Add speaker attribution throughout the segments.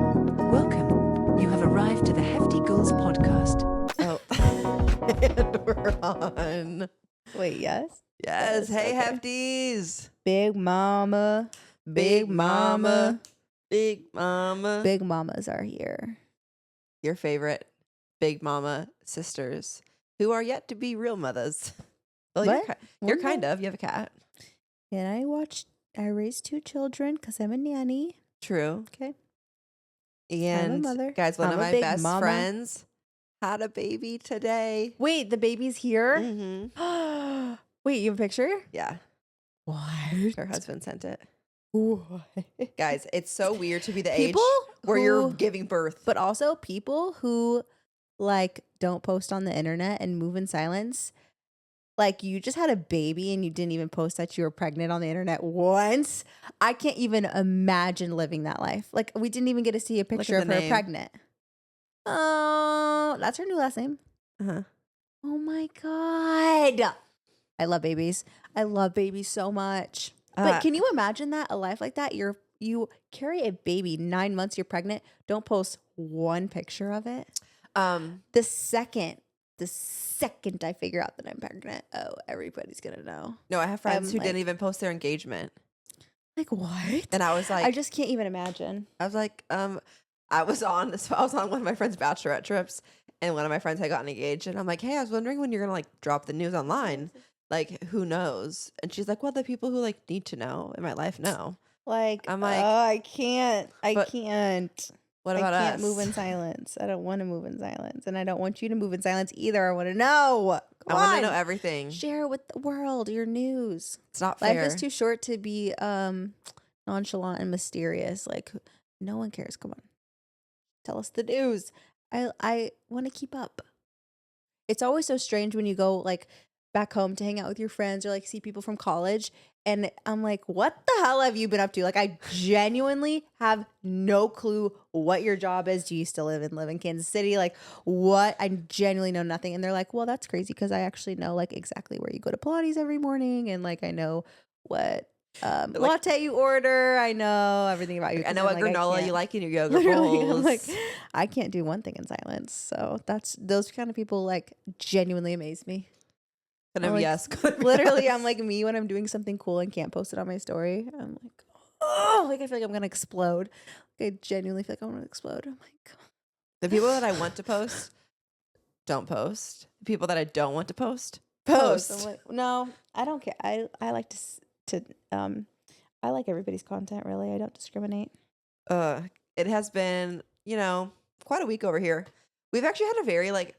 Speaker 1: Welcome. You have arrived to the Hefty Girls podcast.
Speaker 2: Oh, and we're on.
Speaker 3: Wait, yes?
Speaker 2: Yes. Hey,
Speaker 3: okay.
Speaker 2: Hefties.
Speaker 3: Big mama.
Speaker 2: Big mama. Big mama.
Speaker 3: Big mamas are here.
Speaker 2: Your favorite big mama sisters who are yet to be real mothers. Well,
Speaker 3: What?
Speaker 2: you're kind of. You have a cat.
Speaker 3: And I raised 2 children because I'm a nanny.
Speaker 2: True.
Speaker 3: Okay.
Speaker 2: And
Speaker 3: mother.
Speaker 2: guys, one
Speaker 3: I'm
Speaker 2: of
Speaker 3: a
Speaker 2: my
Speaker 3: big
Speaker 2: best
Speaker 3: mama.
Speaker 2: friends had a baby today.
Speaker 3: Wait, the baby's here?
Speaker 2: Mm-hmm.
Speaker 3: Wait, you have a picture?
Speaker 2: Yeah.
Speaker 3: What?
Speaker 2: Her husband sent it.
Speaker 3: What?
Speaker 2: Guys, it's so weird to be the
Speaker 3: People
Speaker 2: age where you're
Speaker 3: who-
Speaker 2: giving birth.
Speaker 3: But also people who like don't post on the internet and move in silence. Like you just had a baby and you didn't even post that you were pregnant on the internet once. I can't even imagine living that life. Like we didn't even get to see a picture
Speaker 2: at
Speaker 3: of
Speaker 2: the
Speaker 3: her
Speaker 2: name.
Speaker 3: pregnant. Oh, that's her new last name.
Speaker 2: Uh-huh.
Speaker 3: Oh my God. I love babies. I love babies so much. But can you imagine that? A life like that? You carry a baby 9 months, you're pregnant. Don't post one picture of it. The second I figure out that I'm pregnant, oh, everybody's gonna know.
Speaker 2: No, I have friends
Speaker 3: I'm
Speaker 2: who
Speaker 3: like-
Speaker 2: didn't even post their engagement.
Speaker 3: Like what?
Speaker 2: And I was like,
Speaker 3: I just can't even imagine.
Speaker 2: I was on one of my friend's bachelorette trips, and one of my friends had gotten engaged, and I'm like, hey, I was wondering when you're gonna like drop the news online. Like, who knows? And she's like, well, the people who like need to know in my life know.
Speaker 3: Like
Speaker 2: I'm like,
Speaker 3: oh, I can't.
Speaker 2: but What about
Speaker 3: I can't
Speaker 2: us?
Speaker 3: move in silence. I don't want to move in silence, and I don't want you to move in silence either. I want to know.
Speaker 2: I want to know everything.
Speaker 3: Share with the world your news.
Speaker 2: It's not fair.
Speaker 3: Life is too short to be nonchalant and mysterious. Like no one cares. Come on, tell us the news. I want to keep up. It's always so strange when you go like back home to hang out with your friends or like see people from college, and I'm like, what the hell have you been up to? Like I genuinely have no clue what your job is. Do you still live in Kansas City? Like what? I genuinely know nothing. And they're like, well, that's crazy because I actually know like exactly where you go to Pilates every morning, and like I know what latte you order. I know everything about you.
Speaker 2: I know what granola you like in your yogurt
Speaker 3: Literally,
Speaker 2: bowls.
Speaker 3: I'm like, I can't do one thing in silence. So those kind of people like genuinely amaze me.
Speaker 2: Kind of
Speaker 3: like,
Speaker 2: yes. kind of
Speaker 3: Literally,
Speaker 2: yes.
Speaker 3: I'm like me when I'm doing something cool and can't post it on my story. I'm like, oh, like I feel like I'm gonna explode. Like, I genuinely feel like I'm gonna explode. I'm like,
Speaker 2: The people that I want to post, don't post. The people that I don't want to post, post.
Speaker 3: I'm like, no, I don't care. I like I like everybody's content. Really, I don't discriminate.
Speaker 2: It has been, quite a week over here. We've actually had a very like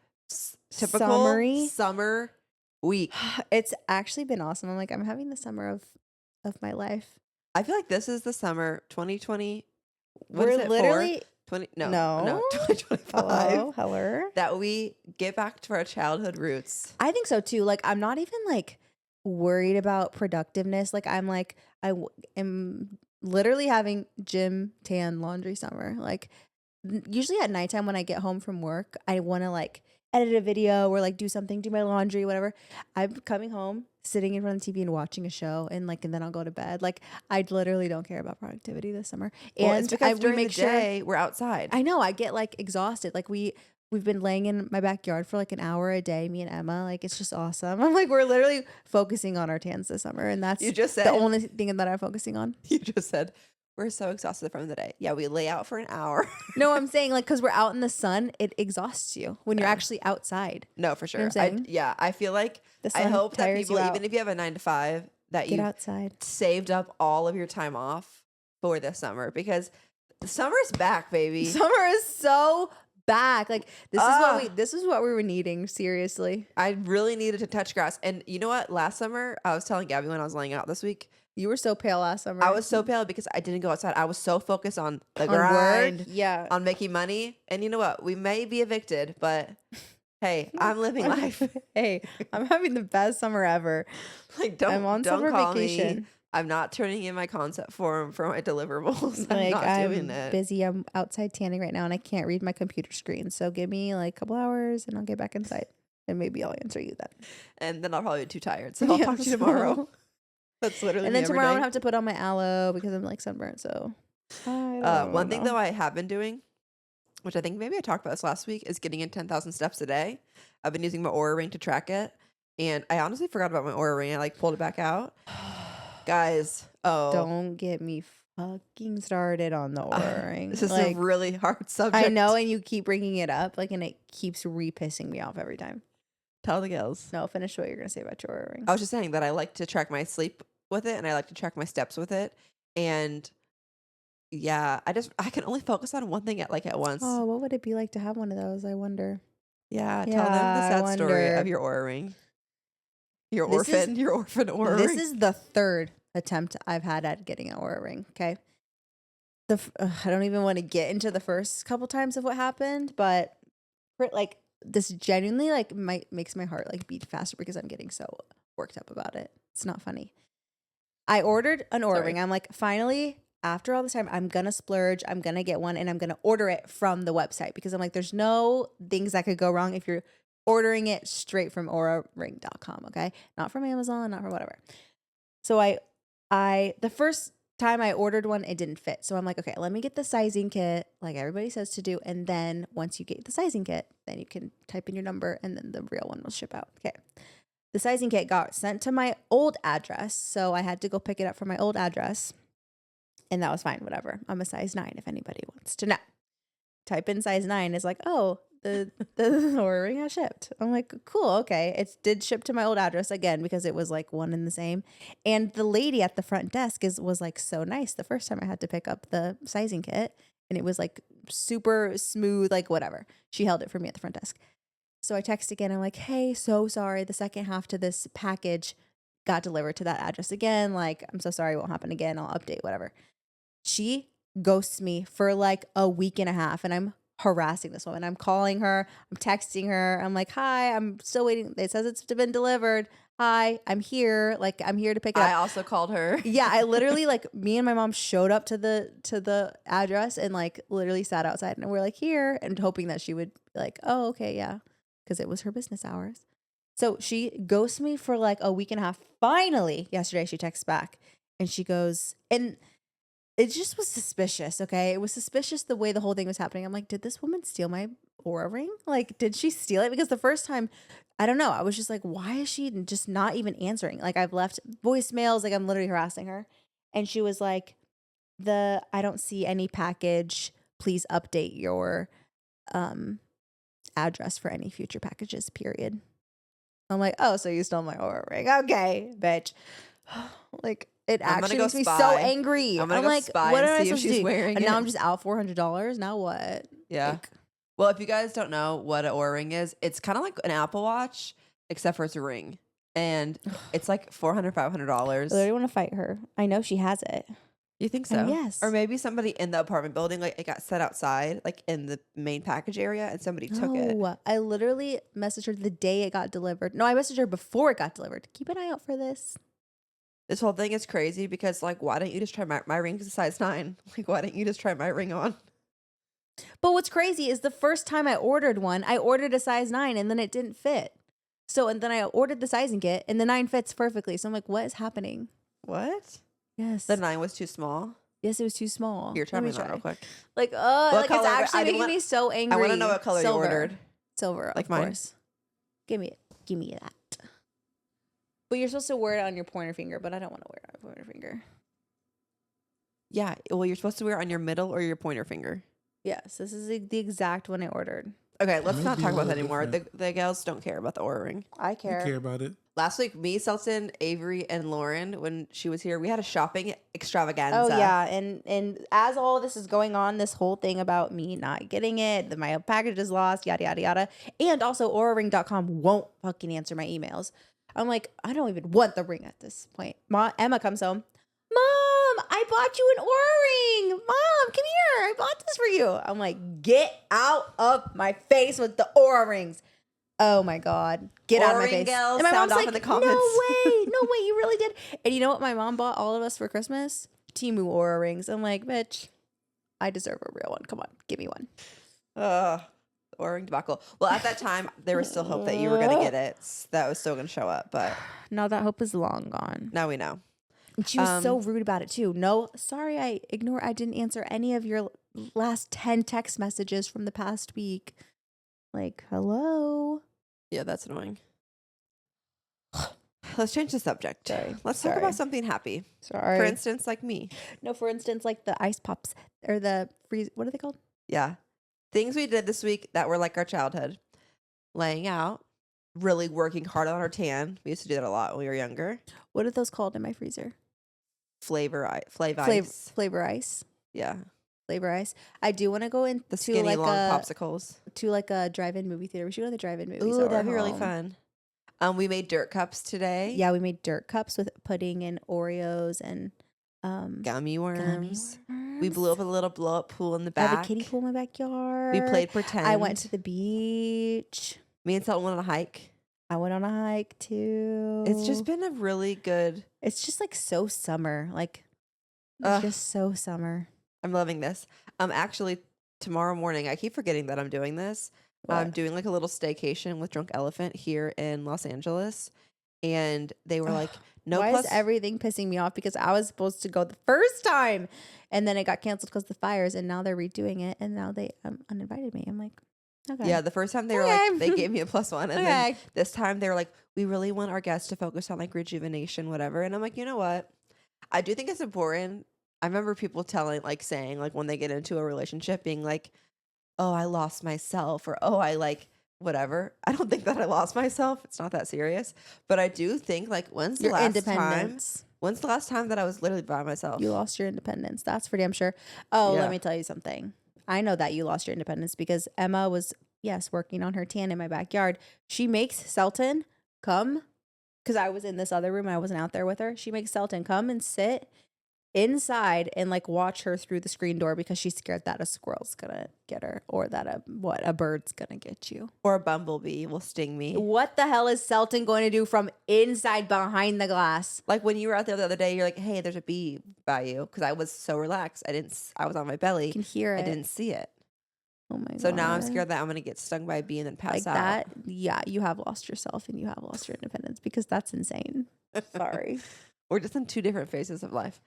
Speaker 2: typical
Speaker 3: Summery?
Speaker 2: summer week.
Speaker 3: It's actually been awesome. I'm like, I'm having the summer of my life.
Speaker 2: I feel like this is the summer 2020. What
Speaker 3: We're
Speaker 2: is it
Speaker 3: literally
Speaker 2: 20
Speaker 3: No.
Speaker 2: 2025.
Speaker 3: Hello.
Speaker 2: That we get back to our childhood roots.
Speaker 3: I think so too. Like, I'm not even like worried about productiveness. Like, I'm like, am literally having gym, tan, laundry summer. Like, usually at nighttime when I get home from work, I want to like edit a video or like do something, do my laundry, whatever. I'm coming home, sitting in front of the TV and watching a show, and then I'll go to bed. Like, I literally don't care about productivity this summer.
Speaker 2: Well,
Speaker 3: And
Speaker 2: it's because
Speaker 3: we
Speaker 2: during
Speaker 3: make
Speaker 2: the day we're outside.
Speaker 3: I know I get like exhausted. Like we've been laying in my backyard for like an hour a day, me and Emma. Like it's just awesome. I'm like, we're literally focusing on our tans this summer, and that's
Speaker 2: You just said
Speaker 3: the only thing that I'm focusing on.
Speaker 2: You just said we're so exhausted from the day. Yeah, we lay out for an hour.
Speaker 3: No, I'm saying like because we're out in the sun, it exhausts you when you're actually outside.
Speaker 2: No, for sure.
Speaker 3: You know what I'm saying?
Speaker 2: I feel like
Speaker 3: The
Speaker 2: I
Speaker 3: sun
Speaker 2: hope that
Speaker 3: tires you
Speaker 2: people,
Speaker 3: out.
Speaker 2: even if you have a 9 to 5, that
Speaker 3: Get
Speaker 2: you
Speaker 3: outside.
Speaker 2: saved up all of your time off for this summer, because the summer's back, baby.
Speaker 3: Summer is so back. Like this is what we were needing. Seriously,
Speaker 2: I really needed to touch grass. And you know what? Last summer, I was telling Gabi when I was laying out this week,
Speaker 3: you were so pale last summer.
Speaker 2: I was so pale because I didn't go outside. I was so focused on the
Speaker 3: on
Speaker 2: grind,
Speaker 3: work. Yeah.
Speaker 2: on making money. And you know what? We may be evicted, but hey, I'm living life.
Speaker 3: Hey, I'm having the best summer ever.
Speaker 2: Like, don't
Speaker 3: I'm on
Speaker 2: don't
Speaker 3: summer
Speaker 2: call
Speaker 3: vacation.
Speaker 2: me I'm not turning in my concept form for my deliverables. I'm
Speaker 3: Like,
Speaker 2: not doing
Speaker 3: I'm
Speaker 2: it.
Speaker 3: busy. I'm outside tanning right now and I can't read my computer screen. So give me like a couple hours and I'll get back inside. And maybe I'll answer you then.
Speaker 2: And then I'll probably be too tired. So I'll talk to you tomorrow. That's literally
Speaker 3: And
Speaker 2: me
Speaker 3: then
Speaker 2: every
Speaker 3: tomorrow I'm
Speaker 2: day.
Speaker 3: gonna have to put on my aloe because I'm like sunburnt. So I don't
Speaker 2: One thing
Speaker 3: know.
Speaker 2: though I have been doing, which I think maybe I talked about this last week, is getting in 10,000 steps a day. I've been using my Aura Ring to track it. And I honestly forgot about my Aura Ring. I like pulled it back out. Guys,
Speaker 3: Don't get me fucking started on the Aura Ring.
Speaker 2: this is
Speaker 3: Like,
Speaker 2: a really hard subject.
Speaker 3: I know, and you keep bringing it up, like, and it keeps re-pissing me off every time.
Speaker 2: Tell the girls.
Speaker 3: No, finish what you're gonna say about your Aura Ring.
Speaker 2: I was just saying that I like to track my sleep with it and I like to track my steps with it. And yeah, I can only focus on one thing at once.
Speaker 3: Oh, what would it be like to have one of those? I wonder.
Speaker 2: Yeah, tell them
Speaker 3: Yeah,
Speaker 2: the
Speaker 3: I
Speaker 2: sad story
Speaker 3: wonder.
Speaker 2: of your Aura Ring. Your
Speaker 3: This is-
Speaker 2: orphan Aura
Speaker 3: This
Speaker 2: Ring.
Speaker 3: is the third attempt I've had at getting an Aura Ring. Okay, I don't even want to get into the first couple times of what happened, but like this genuinely like makes my heart like beat faster because I'm getting so worked up about it. It's not funny. I ordered an Aura
Speaker 2: Sorry.
Speaker 3: Ring. I'm like, finally, after all this time, I'm gonna splurge. I'm gonna get one, and I'm gonna order it from the website because I'm like, there's no things that could go wrong if you're ordering it straight from auraring.com. Okay, not from Amazon, not from whatever. So I the first time I ordered one, it didn't fit. So I'm like, okay, let me get the sizing kit, like everybody says to do, and then once you get the sizing kit, then you can type in your number, and then the real one will ship out. Okay. The sizing kit got sent to my old address, so I had to go pick it up from my old address, and that was fine. Whatever. I'm a size 9 if anybody wants to know. Type in size 9 is like, oh, the Aura Ring has shipped. I'm like, cool, okay. It did ship to my old address again because it was like one and the same. And the lady at the front desk was like so nice. The first time I had to pick up the sizing kit, and it was like super smooth, like whatever. She held it for me at the front desk. So I text again. I'm like, hey, so sorry. The second half to this package got delivered to that address again. Like, I'm so sorry. It won't happen again. I'll update, whatever. She ghosts me for like a week and a half, and I'm harassing this woman. I'm calling her. I'm texting her. I'm like, hi, I'm still waiting. It says it's been delivered. Hi, I'm here. Like, I'm here to pick it
Speaker 2: I
Speaker 3: up.
Speaker 2: also called her.
Speaker 3: Yeah, I literally like me and my mom showed up to the address and like literally sat outside and we're like here and hoping that she would be like, oh, okay, yeah, because it was her business hours. So she ghosts me for like a week and a half. Finally, yesterday she texts back and she goes, and it just was suspicious. Okay, it was suspicious the way the whole thing was happening. I'm like, did this woman steal my Aura Ring? Like, did she steal it? Because the first time, I don't know. I was just like, why is she just not even answering? Like, I've left voicemails, like I'm literally harassing her. And she was like, I don't see any package. Please update your address for any future packages, period. I'm like, oh, so you stole my Aura Ring. Okay, bitch. Like, it
Speaker 2: I'm gonna
Speaker 3: actually
Speaker 2: go
Speaker 3: makes me so
Speaker 2: spy.
Speaker 3: angry.
Speaker 2: I'm gonna go
Speaker 3: like,
Speaker 2: spy
Speaker 3: what
Speaker 2: and
Speaker 3: am I
Speaker 2: see if
Speaker 3: supposed to
Speaker 2: she's
Speaker 3: do?
Speaker 2: wearing
Speaker 3: And now
Speaker 2: it.
Speaker 3: I'm just out $400. Now what?
Speaker 2: Yeah.
Speaker 3: Like,
Speaker 2: Well, if you guys don't know what an Aura Ring is, it's kind of like an Apple Watch, except for it's a ring. And it's like $400,
Speaker 3: I
Speaker 2: $500.
Speaker 3: literally want to fight her. I know she has it.
Speaker 2: You think so?
Speaker 3: Yes.
Speaker 2: Or maybe somebody in the apartment building, like it got set outside, like in the main package area, and somebody took it.
Speaker 3: No, I literally messaged her the day it got delivered. No, I messaged her before it got delivered. Keep an eye out for this.
Speaker 2: This whole thing is crazy because, like, why don't you just try my ring's a size 9? Like, why don't you just try my ring on?
Speaker 3: But what's crazy is the first time I ordered one, I ordered a size 9 and then it didn't fit. So, and then I ordered the sizing kit and the 9 fits perfectly. So I'm like, what is happening?
Speaker 2: What?
Speaker 3: Yes.
Speaker 2: The 9 was too small?
Speaker 3: Yes, it was too small.
Speaker 2: Here, try
Speaker 3: Let
Speaker 2: me
Speaker 3: me
Speaker 2: on real quick.
Speaker 3: Like,
Speaker 2: What
Speaker 3: like
Speaker 2: color?
Speaker 3: it's
Speaker 2: I
Speaker 3: actually
Speaker 2: didn't
Speaker 3: making
Speaker 2: want-
Speaker 3: me so angry.
Speaker 2: I want to know what color
Speaker 3: Silver.
Speaker 2: you ordered.
Speaker 3: Silver,
Speaker 2: Like
Speaker 3: of
Speaker 2: mine.
Speaker 3: course. Give me that. But you're supposed to wear it on your pointer finger, but I don't want to wear it on my pointer finger.
Speaker 2: Yeah. Well, you're supposed to wear it on your middle or your pointer finger.
Speaker 3: Yes, this is the exact one I ordered.
Speaker 2: Okay, let's
Speaker 4: Might
Speaker 2: not
Speaker 4: be
Speaker 2: talk
Speaker 4: a
Speaker 2: about that
Speaker 4: little
Speaker 2: anymore.
Speaker 4: different.
Speaker 2: The gals don't care about the Aura Ring.
Speaker 3: I
Speaker 4: I
Speaker 3: care.
Speaker 4: care about it.
Speaker 2: Last week, me, Selton, Avery, and Lauren, when she was here, we had a shopping extravaganza.
Speaker 3: Oh yeah, and as all this is going on, this whole thing about me not getting it, that my package is lost, yada yada yada, and also auraring.com won't fucking answer my emails. I'm like, I don't even want the ring at this point. Emma comes home. Mom, I bought you an Aura Ring. Mom, come here. I bought this for you. I'm like, get out of my face with the Aura Rings. Oh my God. Get out of my face.
Speaker 2: Girls,
Speaker 3: And my
Speaker 2: sound
Speaker 3: mom's
Speaker 2: off
Speaker 3: like,
Speaker 2: in the comments.
Speaker 3: no way. No way. You really did. And you know what my mom bought all of us for Christmas? Timu Aura rings. I'm like, bitch, I deserve a real one. Come on. Give me one.
Speaker 2: Or debacle. Well, at that time, there was still hope that you were going to get it. That was still going to show up, but
Speaker 3: Now that hope is long gone.
Speaker 2: now we know.
Speaker 3: And she was so rude about it too. No, sorry, I didn't answer any of your last 10 text messages from the past week. Like, hello.
Speaker 2: Yeah, that's annoying. Let's change the subject.
Speaker 3: Sorry.
Speaker 2: Let's talk about something happy.
Speaker 3: Sorry.
Speaker 2: For instance, like me.
Speaker 3: No, for instance, like the ice pops or the freeze. What are they called?
Speaker 2: Yeah. Things we did this week that were like our childhood. Laying out, really working hard on our tan. We used to do that a lot when we were younger.
Speaker 3: What are those called in my freezer?
Speaker 2: Flavor ice.
Speaker 3: Flavor ice.
Speaker 2: Yeah.
Speaker 3: Flavor ice. I do want to go into
Speaker 2: The skinny
Speaker 3: like
Speaker 2: long popsicles.
Speaker 3: to like a drive-in movie theater. We should go to the drive-in movies.
Speaker 2: Ooh,
Speaker 3: at our
Speaker 2: that'd be really
Speaker 3: home.
Speaker 2: fun. We made dirt cups today.
Speaker 3: Yeah, we made dirt cups with pudding and Oreos and
Speaker 2: Gummy worms. We
Speaker 3: worms.
Speaker 2: blew up a little blow-up pool in the
Speaker 3: I
Speaker 2: back.
Speaker 3: have a kiddie pool in my backyard.
Speaker 2: We played pretend.
Speaker 3: I went to the beach.
Speaker 2: Me and Sultan went on a hike.
Speaker 3: I went on a hike too.
Speaker 2: It's just been a really good.
Speaker 3: It's just like so summer. Like
Speaker 2: Ugh.
Speaker 3: just so summer.
Speaker 2: I'm loving this. Actually, tomorrow morning, I keep forgetting that I'm doing this. I'm
Speaker 3: What?
Speaker 2: doing like a little staycation with Drunk Elephant here in Los Angeles. And they were like, no
Speaker 3: Why
Speaker 2: plus.
Speaker 3: is everything pissing me off? Because I was supposed to go the first time, and then it got canceled because of the fires, and now they're redoing it, and now they uninvited me. I'm like, okay.
Speaker 2: Yeah, the first time they were
Speaker 3: Okay.
Speaker 2: like, they gave me a +1. And then
Speaker 3: Okay.
Speaker 2: this time they were like, we really want our guests to focus on like rejuvenation, whatever. And I'm like, you know what? I do think it's important. I remember people saying like when they get into a relationship being like, oh, I lost myself, or oh, I like whatever. I don't think that I lost myself. It's not that serious. But I do think like when's the
Speaker 3: Your
Speaker 2: last
Speaker 3: independence.
Speaker 2: time that I was literally by myself?
Speaker 3: You lost your independence. That's for damn sure. Oh,
Speaker 2: Yeah.
Speaker 3: let me tell you something. I know that you lost your independence because Emma was, working on her tan in my backyard. She makes Selton come, because I was in this other room. I wasn't out there with her. She makes Selton come and sit inside and like watch her through the screen door because she's scared that a squirrel's gonna get her or that a bird's gonna get you.
Speaker 2: Or a bumblebee will sting me.
Speaker 3: What the hell is Selton going to do from inside behind the glass?
Speaker 2: Like when you were out there the other day, you're like, hey, there's a bee by you. Because I was so relaxed. I was on my belly.
Speaker 3: You can hear it.
Speaker 2: I didn't see it.
Speaker 3: Oh my god.
Speaker 2: So now I'm scared that I'm going to get stung by a bee and then pass
Speaker 3: Like
Speaker 2: out.
Speaker 3: that. Yeah, you have lost yourself and you have lost your independence because that's insane. Sorry.
Speaker 2: We're just in two different phases of life.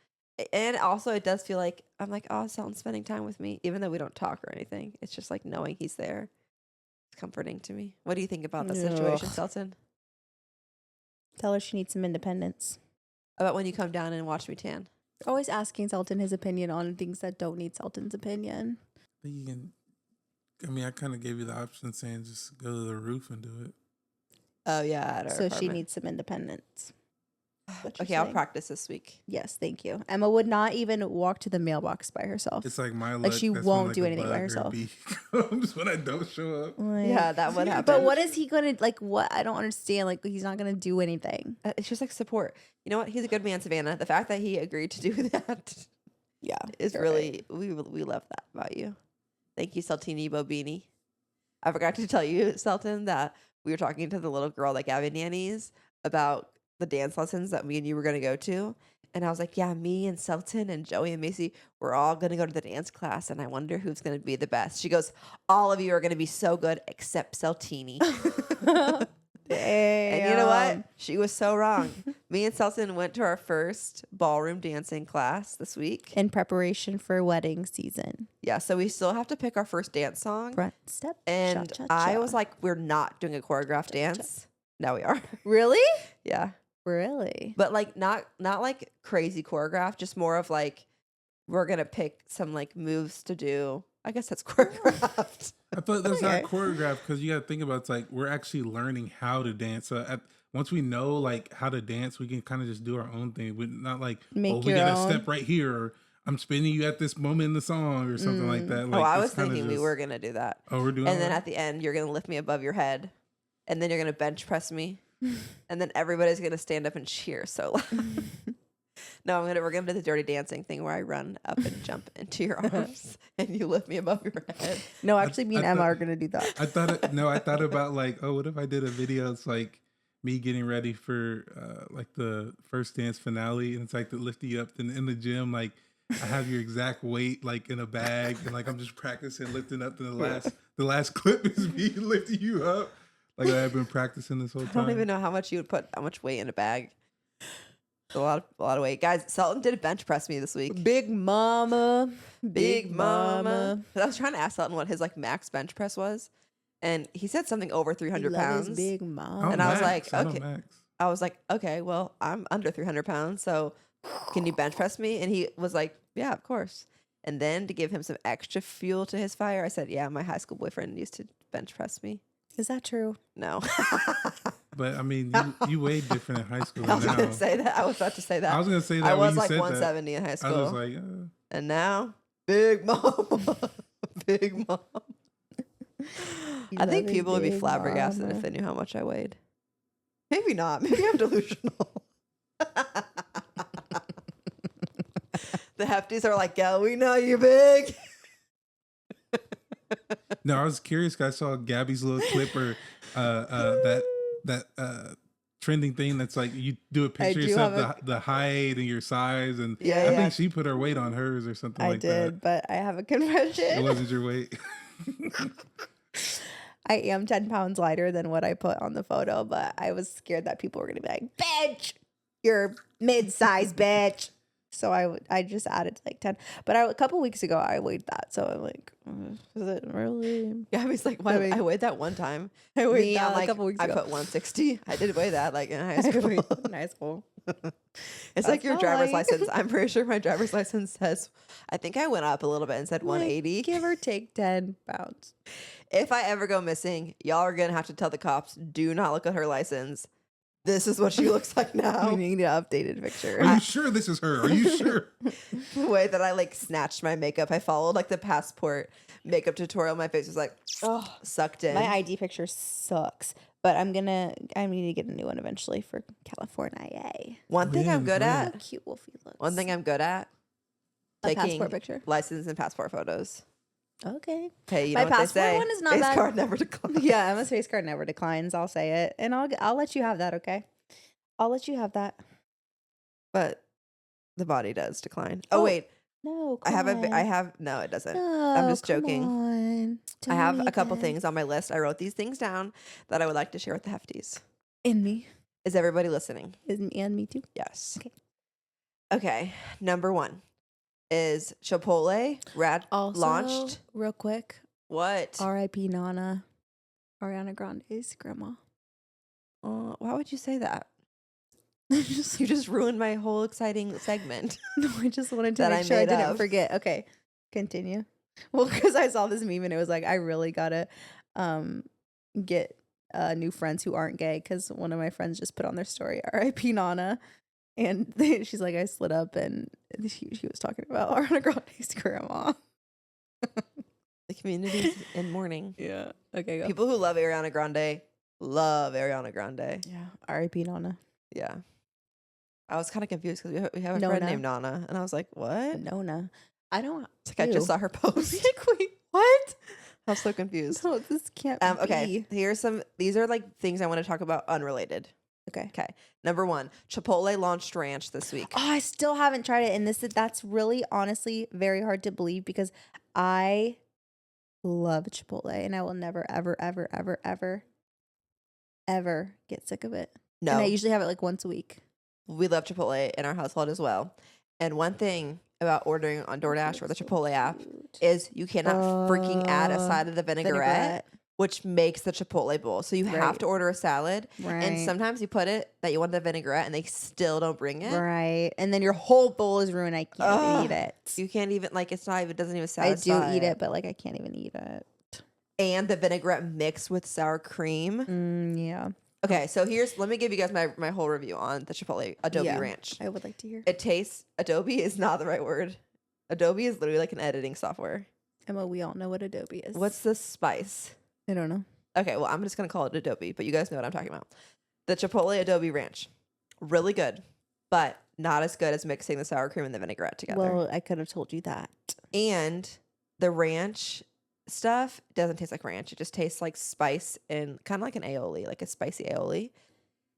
Speaker 2: And also, it does feel like I'm like, oh, Selton's spending time with me, even though we don't talk or anything. It's just like knowing he's there. It's comforting to me. What do you think about that situation,
Speaker 3: Ugh.
Speaker 2: Selton?
Speaker 3: Tell her she needs some independence.
Speaker 2: About when you come down and watch me tan?
Speaker 3: Always asking Selton his opinion on things that don't need Selton's opinion.
Speaker 4: I think you can. I mean, I kind of gave you the option saying just go to the roof and do it.
Speaker 2: Oh, yeah. At our
Speaker 3: So she
Speaker 2: apartment.
Speaker 3: needs some independence. What you're
Speaker 2: Okay, I'll
Speaker 3: saying.
Speaker 2: practice this week.
Speaker 3: Yes, thank you. Emma would not even walk to the mailbox by herself.
Speaker 4: It's like my luck.
Speaker 3: Like, she
Speaker 4: that's
Speaker 3: won't
Speaker 4: when, like,
Speaker 3: do
Speaker 4: a
Speaker 3: anything by
Speaker 4: bug or a
Speaker 3: herself.
Speaker 4: bee comes when I don't show up.
Speaker 3: Like-
Speaker 2: Yeah, that would happen.
Speaker 3: But what is he gonna like? What I don't understand. Like he's not gonna do anything.
Speaker 2: It's just like support. You know what? He's a good man, Savannah. The fact that he agreed to do that
Speaker 3: Yeah,
Speaker 2: is
Speaker 3: you're
Speaker 2: really we love that about you. Thank you, Saltini Bobini. I forgot to tell you, Selton, that we were talking to the little girl that Gabi nannies about the dance lessons that me and you were going to go to. And I was like, yeah, me and Selton and Joey and Macy, we're all going to go to the dance class. And I wonder who's going to be the best. She goes, all of you are going to be so good except Saltini. And you know what? She was so wrong. Me and Selton went to our first ballroom dancing class this week.
Speaker 3: In preparation for wedding season.
Speaker 2: Yeah, so we still have to pick our first dance song.
Speaker 3: Front step.
Speaker 2: And
Speaker 3: cha-cha-cha.
Speaker 2: I was like, we're not doing a choreographed dance. Now we are.
Speaker 3: Really?
Speaker 2: Yeah.
Speaker 3: Really?
Speaker 2: But like not like crazy choreographed, just more of like we're gonna pick some like moves to do. I guess that's choreographed.
Speaker 4: I thought that's
Speaker 3: Okay.
Speaker 4: not choreographed because you got to think about it's like we're actually learning how to dance. So once we know like how to dance, we can kind of just do our own thing. We're not like,
Speaker 3: Make
Speaker 4: oh, we
Speaker 3: your
Speaker 4: got to
Speaker 3: own.
Speaker 4: step right here, or I'm spinning you at this moment in the song, or something like that. Like,
Speaker 2: Oh, I
Speaker 4: it's
Speaker 2: was
Speaker 4: kinda
Speaker 2: thinking we
Speaker 4: just-
Speaker 2: were gonna do that.
Speaker 4: Oh, we're doing.
Speaker 2: And then
Speaker 4: that?
Speaker 2: at the end, you're gonna lift me above your head, and then you're gonna bench press me, and then everybody's gonna stand up and cheer so loud. No, we're gonna do the dirty dancing thing where I run up and jump into your arms and you lift me above your head.
Speaker 3: No, actually, me and
Speaker 4: I
Speaker 3: Emma
Speaker 4: thought-
Speaker 3: are gonna do that.
Speaker 4: I thought about like, oh, what if I did a video? It's like me getting ready for like the first dance finale, and it's like to lift you up in the gym. Like I have your exact weight like in a bag, and like I'm just practicing lifting up. To the last clip is me lifting you up. Like I've been practicing this whole
Speaker 2: I
Speaker 4: time.
Speaker 2: don't even know how much you would put how much weight in a bag. It's a lot of weight. Guys, Selton did bench press me this week.
Speaker 3: Big mama.
Speaker 2: Big mama. I was trying to ask Selton what his like max bench press was. And he said something over 300 pounds.
Speaker 3: Big
Speaker 4: Oh,
Speaker 3: mama.
Speaker 2: And I was
Speaker 4: Max.
Speaker 2: like,
Speaker 4: I know
Speaker 2: okay.
Speaker 4: Max.
Speaker 2: I was like, okay, well, I'm under 300 pounds. So can you bench press me? And he was like, yeah, of course. And then to give him some extra fuel to his fire, I said, yeah, my high school boyfriend used to bench press me.
Speaker 3: Is that true?
Speaker 2: No.
Speaker 4: But I mean, you weighed different in high school
Speaker 2: I was
Speaker 4: than
Speaker 2: going
Speaker 4: now.
Speaker 2: to say that. I was about to say that.
Speaker 4: I was gonna say that
Speaker 2: I
Speaker 4: when
Speaker 2: was
Speaker 4: you
Speaker 2: like
Speaker 4: said
Speaker 2: 170 in high
Speaker 4: that.
Speaker 2: school.
Speaker 4: I was like,
Speaker 2: And now, big mom. Big mom. I think people would be flabbergasted if they knew how much I weighed. Maybe not. Maybe I'm delusional. The hefties are like, yeah, we know you're big.
Speaker 4: no, I was curious. 'Cause I saw Gabby's little clip or that trending thing that's like you do a picture
Speaker 3: do
Speaker 4: yourself,
Speaker 3: have
Speaker 4: the height and your size, and
Speaker 2: Yeah,
Speaker 4: I
Speaker 2: yeah.
Speaker 4: think she put her weight on hers or something
Speaker 3: I
Speaker 4: like
Speaker 3: did, but I have a confession.
Speaker 4: that. It wasn't your weight.
Speaker 3: I am 10 pounds lighter than what I put on the photo, but I was scared that people were going to be like, bitch, you're mid-size bitch. So I just added to like 10. But a couple weeks ago, I weighed that. So I'm like, is it really?
Speaker 2: Gabby's like,
Speaker 3: I mean-
Speaker 2: I weighed that one time.
Speaker 3: I weighed
Speaker 2: Me,
Speaker 3: that
Speaker 2: I'm
Speaker 3: a
Speaker 2: like,
Speaker 3: couple weeks
Speaker 2: I
Speaker 3: ago.
Speaker 2: put 160. I did weigh that like in high
Speaker 3: I
Speaker 2: school.
Speaker 3: weighed in high school.
Speaker 2: It's like your
Speaker 3: not
Speaker 2: driver's
Speaker 3: lying.
Speaker 2: license. I'm pretty sure my driver's license says, I think I went up a little bit and said 180.
Speaker 3: Like, give or take 10 pounds.
Speaker 2: If I ever go missing, y'all are going to have to tell the cops, do not look at her license. This is what she looks like now.
Speaker 3: We need an updated picture.
Speaker 4: Are you sure this is her? Are you sure?
Speaker 2: The way that I like snatched my makeup. I followed like the passport makeup tutorial. My face was like sucked in.
Speaker 3: My ID picture sucks, but I need to get a new one eventually for California.
Speaker 2: One thing I'm
Speaker 4: When?
Speaker 2: good
Speaker 3: How
Speaker 2: at.
Speaker 3: cute Wolfie looks.
Speaker 2: One thing I'm good at.
Speaker 3: A
Speaker 2: Taking
Speaker 3: passport picture.
Speaker 2: license and passport photos.
Speaker 3: Okay.
Speaker 2: Hey, you
Speaker 3: My
Speaker 2: know what they
Speaker 3: passport
Speaker 2: say?
Speaker 3: one is not
Speaker 2: Face
Speaker 3: bad.
Speaker 2: card never declined.
Speaker 3: Yeah, Emma's face card never declines. I'll say it, and I'll let you have that. Okay, I'll let you have that.
Speaker 2: But the body does decline. Oh,
Speaker 3: Oh,
Speaker 2: wait,
Speaker 3: No,
Speaker 2: I have
Speaker 3: come
Speaker 2: a. I
Speaker 3: on.
Speaker 2: have no. It doesn't.
Speaker 3: No,
Speaker 2: I'm just
Speaker 3: come
Speaker 2: joking.
Speaker 3: on.
Speaker 2: I have
Speaker 3: Don't
Speaker 2: a couple
Speaker 3: even.
Speaker 2: things on my list. I wrote these things down that I would like to share with the hefties.
Speaker 3: In me,
Speaker 2: Is everybody listening?
Speaker 3: and me too.
Speaker 2: Yes.
Speaker 3: Okay.
Speaker 2: Okay. Number one is Chipotle
Speaker 3: Also,
Speaker 2: launched.
Speaker 3: real quick.
Speaker 2: What?
Speaker 3: R.I.P. Nana, Ariana Grande's grandma.
Speaker 2: Why would you say that?
Speaker 3: Just-
Speaker 2: You just ruined my whole exciting segment.
Speaker 3: No, I just wanted to
Speaker 2: That
Speaker 3: make
Speaker 2: I
Speaker 3: sure I
Speaker 2: made
Speaker 3: didn't
Speaker 2: up.
Speaker 3: forget. Okay, continue. Well, because I saw this meme and it was like, I really gotta get new friends who aren't gay, because one of my friends just put on their story, R.I.P. Nana, and she's like, I slid up and she was talking about Ariana Grande's grandma.
Speaker 2: The community's in mourning.
Speaker 3: Yeah. Okay, go.
Speaker 2: People who love Ariana Grande love Ariana Grande.
Speaker 3: Yeah. R.I.P. Nana.
Speaker 2: Yeah. I was kind of confused because we have a friend
Speaker 3: Nona.
Speaker 2: named Nana, and I was like, "What?"
Speaker 3: Nona. I don't.
Speaker 2: It's like I just saw her post.
Speaker 3: Like, wait,
Speaker 2: What? I was so confused.
Speaker 3: no, this can't
Speaker 2: Okay,
Speaker 3: be.
Speaker 2: here's some. These are like things I want to talk about unrelated.
Speaker 3: Okay.
Speaker 2: Okay, number one, Chipotle launched ranch this week.
Speaker 3: Oh, I still haven't tried it, and that's really honestly very hard to believe, because I love Chipotle and I will never ever ever ever ever ever get sick of it.
Speaker 2: No,
Speaker 3: And I usually have it like once a week.
Speaker 2: we love Chipotle in our household as well. And one thing about ordering on DoorDash or the Chipotle app is you cannot freaking add a side of the vinaigrette, which makes the Chipotle bowl. So you have
Speaker 3: Right.
Speaker 2: to order a salad.
Speaker 3: Right.
Speaker 2: And sometimes you put it that you want the vinaigrette and they still don't bring it.
Speaker 3: Right. And then your whole bowl is ruined. I can't
Speaker 2: Ugh.
Speaker 3: even eat it.
Speaker 2: You can't even, like, it's not even, doesn't even
Speaker 3: I
Speaker 2: satisfy.
Speaker 3: do eat it, but like I can't even eat it.
Speaker 2: And the vinaigrette mixed with sour cream.
Speaker 3: Yeah.
Speaker 2: Okay, so let me give you guys my whole review on the Chipotle Adobe
Speaker 3: Yeah.
Speaker 2: Ranch.
Speaker 3: I would like to hear.
Speaker 2: It tastes, Adobe is not the right word. Adobe is literally like an editing software.
Speaker 3: Emma, we all know what Adobe is.
Speaker 2: What's the spice?
Speaker 3: I don't know.
Speaker 2: Okay, well, I'm just going to call it Adobe, but you guys know what I'm talking about. The Chipotle Adobe Ranch. Really good, but not as good as mixing the sour cream and the vinaigrette together.
Speaker 3: Well, I could have told you that.
Speaker 2: And the ranch stuff doesn't taste like ranch. It just tastes like spice and kind of like an aioli, like a spicy aioli.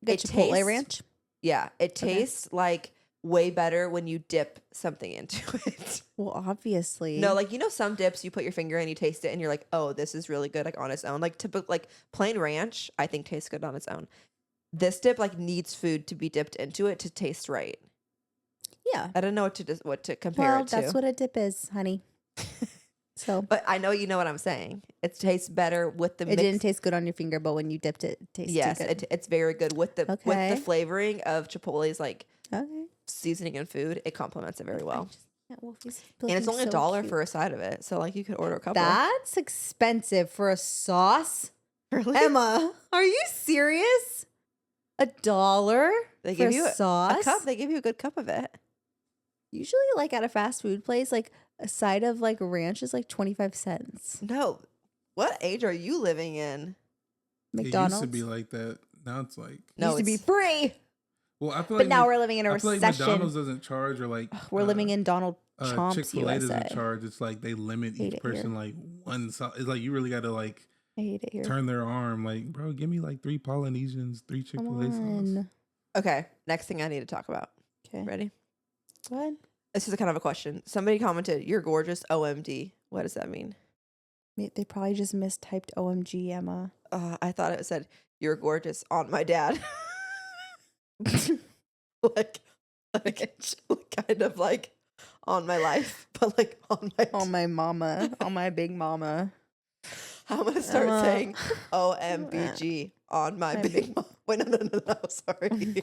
Speaker 3: Get Chipotle
Speaker 2: tastes-
Speaker 3: ranch.
Speaker 2: Yeah, it
Speaker 3: Okay.
Speaker 2: tastes like way better when you dip something into it.
Speaker 3: Well, obviously.
Speaker 2: No, like, you know, some dips you put your finger in, you taste it, and you're like, oh, this is really good, like on its own. Like typical, like plain ranch, I think tastes good on its own. This dip like needs food to be dipped into it to taste right.
Speaker 3: Yeah.
Speaker 2: I don't know what to compare it to.
Speaker 3: That's what a dip is, honey. So
Speaker 2: But I know you know what I'm saying. It tastes better with the
Speaker 3: it
Speaker 2: mix.
Speaker 3: didn't taste good on your finger, but when you dipped it, it tasted
Speaker 2: Yes,
Speaker 3: good.
Speaker 2: it's very good with the
Speaker 3: Okay.
Speaker 2: flavoring of Chipotle's like
Speaker 3: Okay.
Speaker 2: seasoning and food. It complements it very well.
Speaker 3: Yeah, Wolfie's
Speaker 2: And it's
Speaker 3: looking
Speaker 2: only
Speaker 3: so
Speaker 2: $1
Speaker 3: cute.
Speaker 2: for a side of it. So like you could order a couple.
Speaker 3: That's expensive for a sauce.
Speaker 2: Really?
Speaker 3: Emma, are you serious? $1
Speaker 2: They
Speaker 3: for
Speaker 2: give you
Speaker 3: sauce?
Speaker 2: a cup. They give you a good cup of it.
Speaker 3: Usually, like at a fast food place, like a side of like ranch is like 25 cents.
Speaker 2: No. What age are you living in?
Speaker 3: McDonald's
Speaker 4: It used to be like that. Now it's like,
Speaker 2: No,
Speaker 3: used to be
Speaker 2: it's-
Speaker 3: free,
Speaker 4: well, I feel
Speaker 3: but
Speaker 4: like
Speaker 3: now we're living in a
Speaker 4: I feel like
Speaker 3: recession.
Speaker 4: McDonald's doesn't charge, or like
Speaker 3: We're living in Donald Trump's
Speaker 4: Chick-fil-A
Speaker 3: USA.
Speaker 4: doesn't charge. It's like they limit
Speaker 3: Hate
Speaker 4: each
Speaker 3: it here.
Speaker 4: person like one. It's like you really got to like
Speaker 3: I hate it here.
Speaker 4: turn their arm. Like, bro, give me like 3 Polynesians, 3
Speaker 3: Come
Speaker 4: Chick-fil-A sauce.
Speaker 3: on.
Speaker 2: Okay. Next thing I need to talk about.
Speaker 3: Okay.
Speaker 2: Ready?
Speaker 3: What?
Speaker 2: This is a kind of a question. Somebody commented, "You're gorgeous, OMD." What does that mean?
Speaker 3: They probably just mistyped OMG, Emma.
Speaker 2: I thought it said, "You're gorgeous" on my dad. like kind of like on my life, but like on my.
Speaker 3: On my mama. On my big mama.
Speaker 2: I'm gonna start
Speaker 3: Emma.
Speaker 2: saying OMBG on my
Speaker 3: My
Speaker 2: big.
Speaker 3: big-
Speaker 2: Wait, no. Sorry.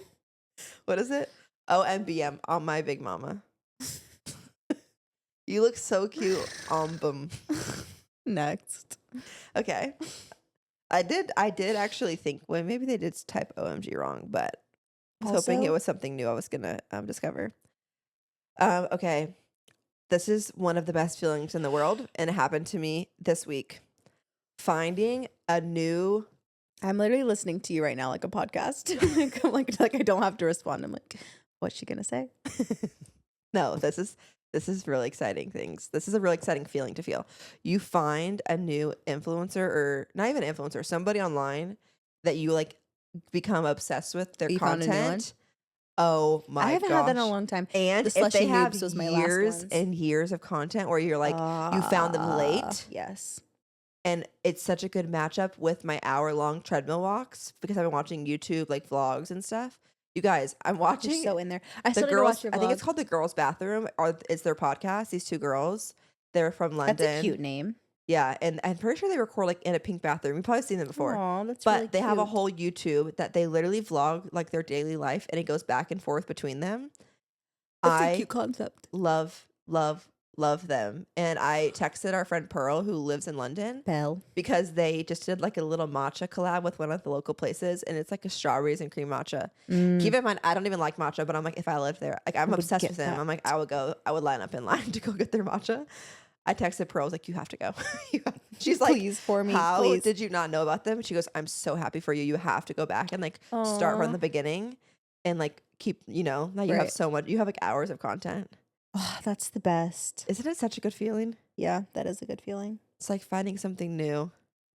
Speaker 2: What is it? OMBM on my big mama. You look so cute on them.
Speaker 3: Next.
Speaker 2: Okay. I did actually think, well, maybe they did type OMG wrong, but I was hoping it
Speaker 3: Also-
Speaker 2: was something new I was gonna discover. Okay. This is one of the best feelings in the world, and it happened to me this week. Finding a new
Speaker 3: I'm literally listening to you right now like a podcast. I'm like I don't have to respond. I'm like, what's she gonna say?
Speaker 2: No, this is really exciting things. This is a really exciting feeling to feel. You find a new influencer, or not even influencer, somebody online that you like become obsessed with their
Speaker 3: You found a new one?
Speaker 2: content. Oh my
Speaker 3: I haven't
Speaker 2: gosh.
Speaker 3: had that in a long time.
Speaker 2: And
Speaker 3: The
Speaker 2: if they
Speaker 3: Slushy
Speaker 2: have
Speaker 3: Noobs was my last
Speaker 2: years
Speaker 3: ones.
Speaker 2: and years of content where you're like, you found them late,
Speaker 3: Yes.
Speaker 2: and it's such a good matchup with my hour-long treadmill walks because I've been watching YouTube like vlogs and stuff. You guys, I'm
Speaker 3: You're
Speaker 2: watching
Speaker 3: so in there. I
Speaker 2: the
Speaker 3: still need to
Speaker 2: girls.
Speaker 3: watch your
Speaker 2: I think it's
Speaker 3: vlog.
Speaker 2: called The Girls Bathroom, or it's their podcast. These two girls, they're from London.
Speaker 3: That's a cute name.
Speaker 2: Yeah, and I'm pretty sure they record like in a pink bathroom. You've probably seen them before.
Speaker 3: Aw, that's
Speaker 2: But
Speaker 3: really
Speaker 2: they have a
Speaker 3: cute.
Speaker 2: whole YouTube that they literally vlog like their daily life, and it goes back and forth between them.
Speaker 3: That's
Speaker 2: I
Speaker 3: a cute concept.
Speaker 2: love them. And I texted our friend Pearl, who lives in London,
Speaker 3: Belle.
Speaker 2: because they just did like a little matcha collab with one of the local places, and it's like a strawberries and cream matcha. Keep in mind, I don't even like matcha, but I'm like, if I lived there, like I'm
Speaker 3: would
Speaker 2: obsessed
Speaker 3: get
Speaker 2: with them.
Speaker 3: that.
Speaker 2: I'm like, I would line up in line to go get their matcha. I texted Pearl, I was like, you have to go. She's like,
Speaker 3: Please, for me,
Speaker 2: how
Speaker 3: please.
Speaker 2: did you not know about them? She goes, I'm so happy for you. You have to go back and like start from
Speaker 3: Aw.
Speaker 2: the beginning and like keep, now you have
Speaker 3: Right.
Speaker 2: so much, you have like hours of content.
Speaker 3: Oh, that's the best.
Speaker 2: Isn't it such a good feeling?
Speaker 3: Yeah, that is a good feeling.
Speaker 2: It's like finding something new.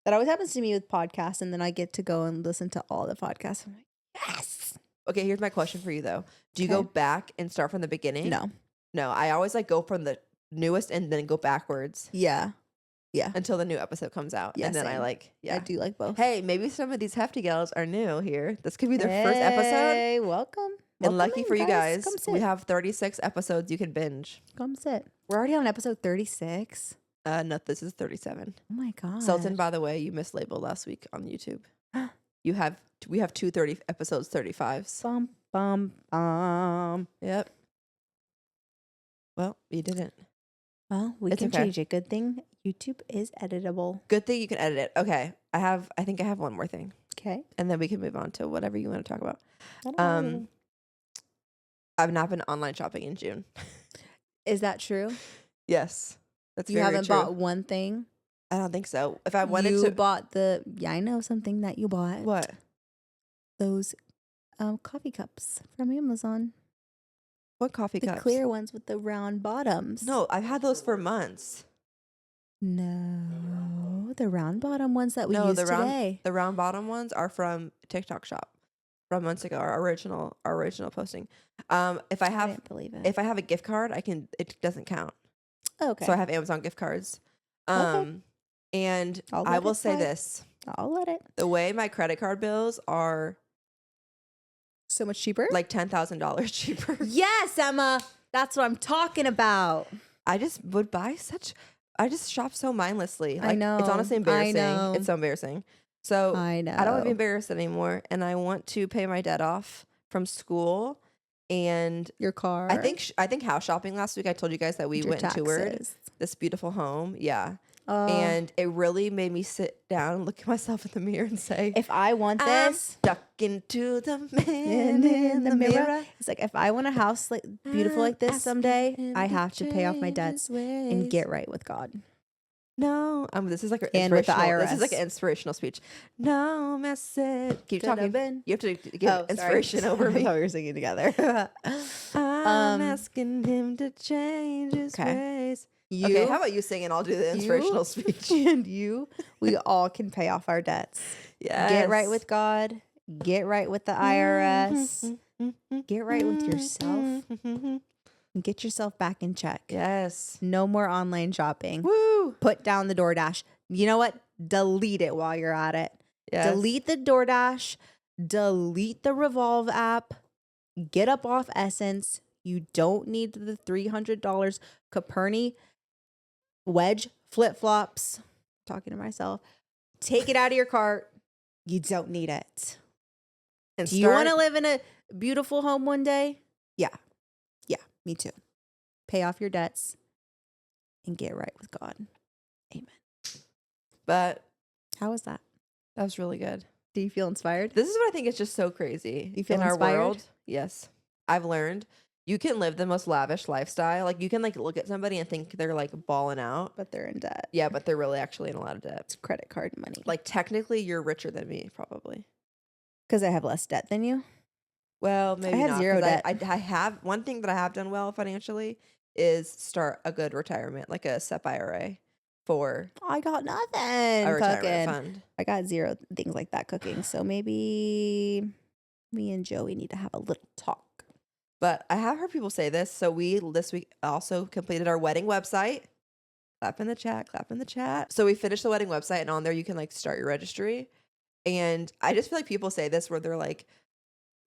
Speaker 3: That always happens to me with podcasts, and then I get to go and listen to all the podcasts. I'm like, yes.
Speaker 2: Okay, here's my question for you though. Do you go
Speaker 3: Okay.
Speaker 2: back and start from the beginning?
Speaker 3: No.
Speaker 2: No, I always like go from the newest and then go backwards
Speaker 3: Yeah. Yeah.
Speaker 2: until the new episode comes out.
Speaker 3: Yeah,
Speaker 2: And then I
Speaker 3: same.
Speaker 2: like, yeah.
Speaker 3: I do like both.
Speaker 2: Hey, maybe some of these hefty gals are new here. This could be their first episode.
Speaker 3: Hey, welcome.
Speaker 2: And
Speaker 3: Welcome
Speaker 2: lucky
Speaker 3: in,
Speaker 2: for you guys,
Speaker 3: Come sit.
Speaker 2: we have 36 episodes you can binge.
Speaker 3: Come sit. We're already on episode 36.
Speaker 2: No, this is 37.
Speaker 3: Oh my god.
Speaker 2: Sultan, by the way, you mislabeled last week on YouTube. We have 230 episodes 35s.
Speaker 3: Bum bum bum.
Speaker 2: Yep. Well, you didn't.
Speaker 3: Well, we
Speaker 2: It's
Speaker 3: can
Speaker 2: okay.
Speaker 3: change it. Good thing YouTube is editable.
Speaker 2: Good thing you can edit it. Okay. I think I have one more thing.
Speaker 3: Okay.
Speaker 2: And then we can move on to whatever you want to talk about.
Speaker 3: I don't know.
Speaker 2: Um, I've not been online shopping in June.
Speaker 3: Is that true?
Speaker 2: Yes. That's
Speaker 3: You
Speaker 2: very
Speaker 3: haven't
Speaker 2: true.
Speaker 3: bought one thing.
Speaker 2: I don't think so. If I wanted
Speaker 3: You
Speaker 2: to
Speaker 3: bought the. Yeah, I know something that you bought.
Speaker 2: what?
Speaker 3: Those coffee cups from Amazon.
Speaker 2: What coffee
Speaker 3: The
Speaker 2: cups?
Speaker 3: clear ones with the round bottoms.
Speaker 2: No, I've had those for months.
Speaker 3: No, the round bottom ones that we
Speaker 2: No,
Speaker 3: used
Speaker 2: the round
Speaker 3: today.
Speaker 2: the round bottom ones are from TikTok shop from months ago. Our original posting. If I
Speaker 3: I
Speaker 2: have
Speaker 3: didn't believe it.
Speaker 2: if I have a gift card, it doesn't count.
Speaker 3: Okay.
Speaker 2: So I have Amazon gift cards. And
Speaker 3: I'll
Speaker 2: I
Speaker 3: let
Speaker 2: will
Speaker 3: it
Speaker 2: say
Speaker 3: slide.
Speaker 2: this:
Speaker 3: I'll let it.
Speaker 2: the way my credit card bills are
Speaker 3: So much cheaper?
Speaker 2: like $10,000 cheaper.
Speaker 3: Yes, Emma. That's what I'm talking about.
Speaker 2: I just would buy I just shop so mindlessly.
Speaker 3: I
Speaker 2: Like,
Speaker 3: know.
Speaker 2: it's honestly
Speaker 3: I
Speaker 2: embarrassing.
Speaker 3: know.
Speaker 2: It's so embarrassing. So
Speaker 3: I know.
Speaker 2: I don't want to be embarrassed anymore, and I want to pay my debt off from school. And
Speaker 3: Your car.
Speaker 2: I think house shopping last week. I told you guys that we
Speaker 3: your
Speaker 2: went and toured
Speaker 3: taxes.
Speaker 2: this beautiful home. Yeah.
Speaker 3: Oh.
Speaker 2: And it really made me sit down and look at myself in the mirror and say,
Speaker 3: If I want
Speaker 2: I'm
Speaker 3: this,
Speaker 2: stuck into the man in the mirror.
Speaker 3: it's like if I want a house like beautiful like this someday, I have to pay off my debts and get right with God.
Speaker 2: No, this is like an
Speaker 3: And with the
Speaker 2: inspirational. This is like
Speaker 3: IRS.
Speaker 2: an inspirational speech. No message. Keep
Speaker 3: Could have
Speaker 2: talking.
Speaker 3: been.
Speaker 2: You have to give inspiration over me.
Speaker 3: I thought we were singing together.
Speaker 2: I'm asking him to change his ways.
Speaker 3: You,
Speaker 2: Okay, how about you sing and I'll do the inspirational speech?
Speaker 3: and you, we all can pay off our debts.
Speaker 2: Yes.
Speaker 3: Get right with God. Get right with the IRS. Get right with yourself. And get yourself back in check.
Speaker 2: Yes.
Speaker 3: No more online shopping.
Speaker 2: Woo.
Speaker 3: Put down the DoorDash. You know what? Delete it while you're at it.
Speaker 2: Yes.
Speaker 3: Delete the DoorDash. Delete the Revolve app. Get up off Essence. You don't need the $300 Caperni wedge flip-flops. Talking to myself. Take it out of your cart. You don't need it.
Speaker 2: And
Speaker 3: Do you want to live in a beautiful home one day? Yeah. Yeah, me too. Pay off your debts and get right with God. Amen.
Speaker 2: But
Speaker 3: How was that?
Speaker 2: that was really good.
Speaker 3: Do you feel inspired?
Speaker 2: This is what I think is just so crazy.
Speaker 3: You feel
Speaker 2: in our
Speaker 3: inspired?
Speaker 2: world. Yes. I've learned you can live the most lavish lifestyle. Like, you can like look at somebody and think they're like balling out.
Speaker 3: But they're in debt.
Speaker 2: Yeah, but they're really actually in a lot of debt.
Speaker 3: It's credit card money.
Speaker 2: Like, technically you're richer than me, probably.
Speaker 3: Because I have less debt than you.
Speaker 2: Well, maybe
Speaker 3: have
Speaker 2: not,
Speaker 3: zero
Speaker 2: 'cause
Speaker 3: debt.
Speaker 2: I have one thing that I have done well financially is start a good retirement, like a SEP IRA for
Speaker 3: I got nothing
Speaker 2: a retirement
Speaker 3: cooking.
Speaker 2: fund.
Speaker 3: I got zero things like that cooking. So maybe me and Joey need to have a little talk.
Speaker 2: But I have heard people say this. So we this week also completed our wedding website. Clap in the chat, clap in the chat. So we finished the wedding website, and on there you can like start your registry. And I just feel like people say this where they're like,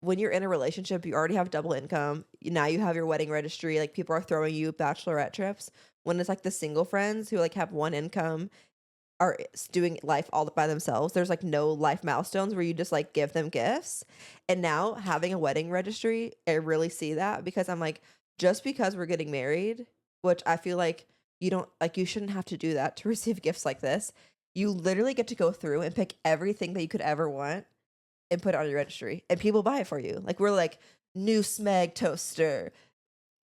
Speaker 2: when you're in a relationship, you already have double income. Now you have your wedding registry. Like, people are throwing you bachelorette trips. When it's like the single friends who like have one income are doing life all by themselves. There's like no life milestones where you just like give them gifts. And now having a wedding registry, I really see that, because I'm like, just because we're getting married, which I feel like you shouldn't have to do that to receive gifts like this. You literally get to go through and pick everything that you could ever want and put it on your registry, and people buy it for you. Like, we're like, new Smeg toaster,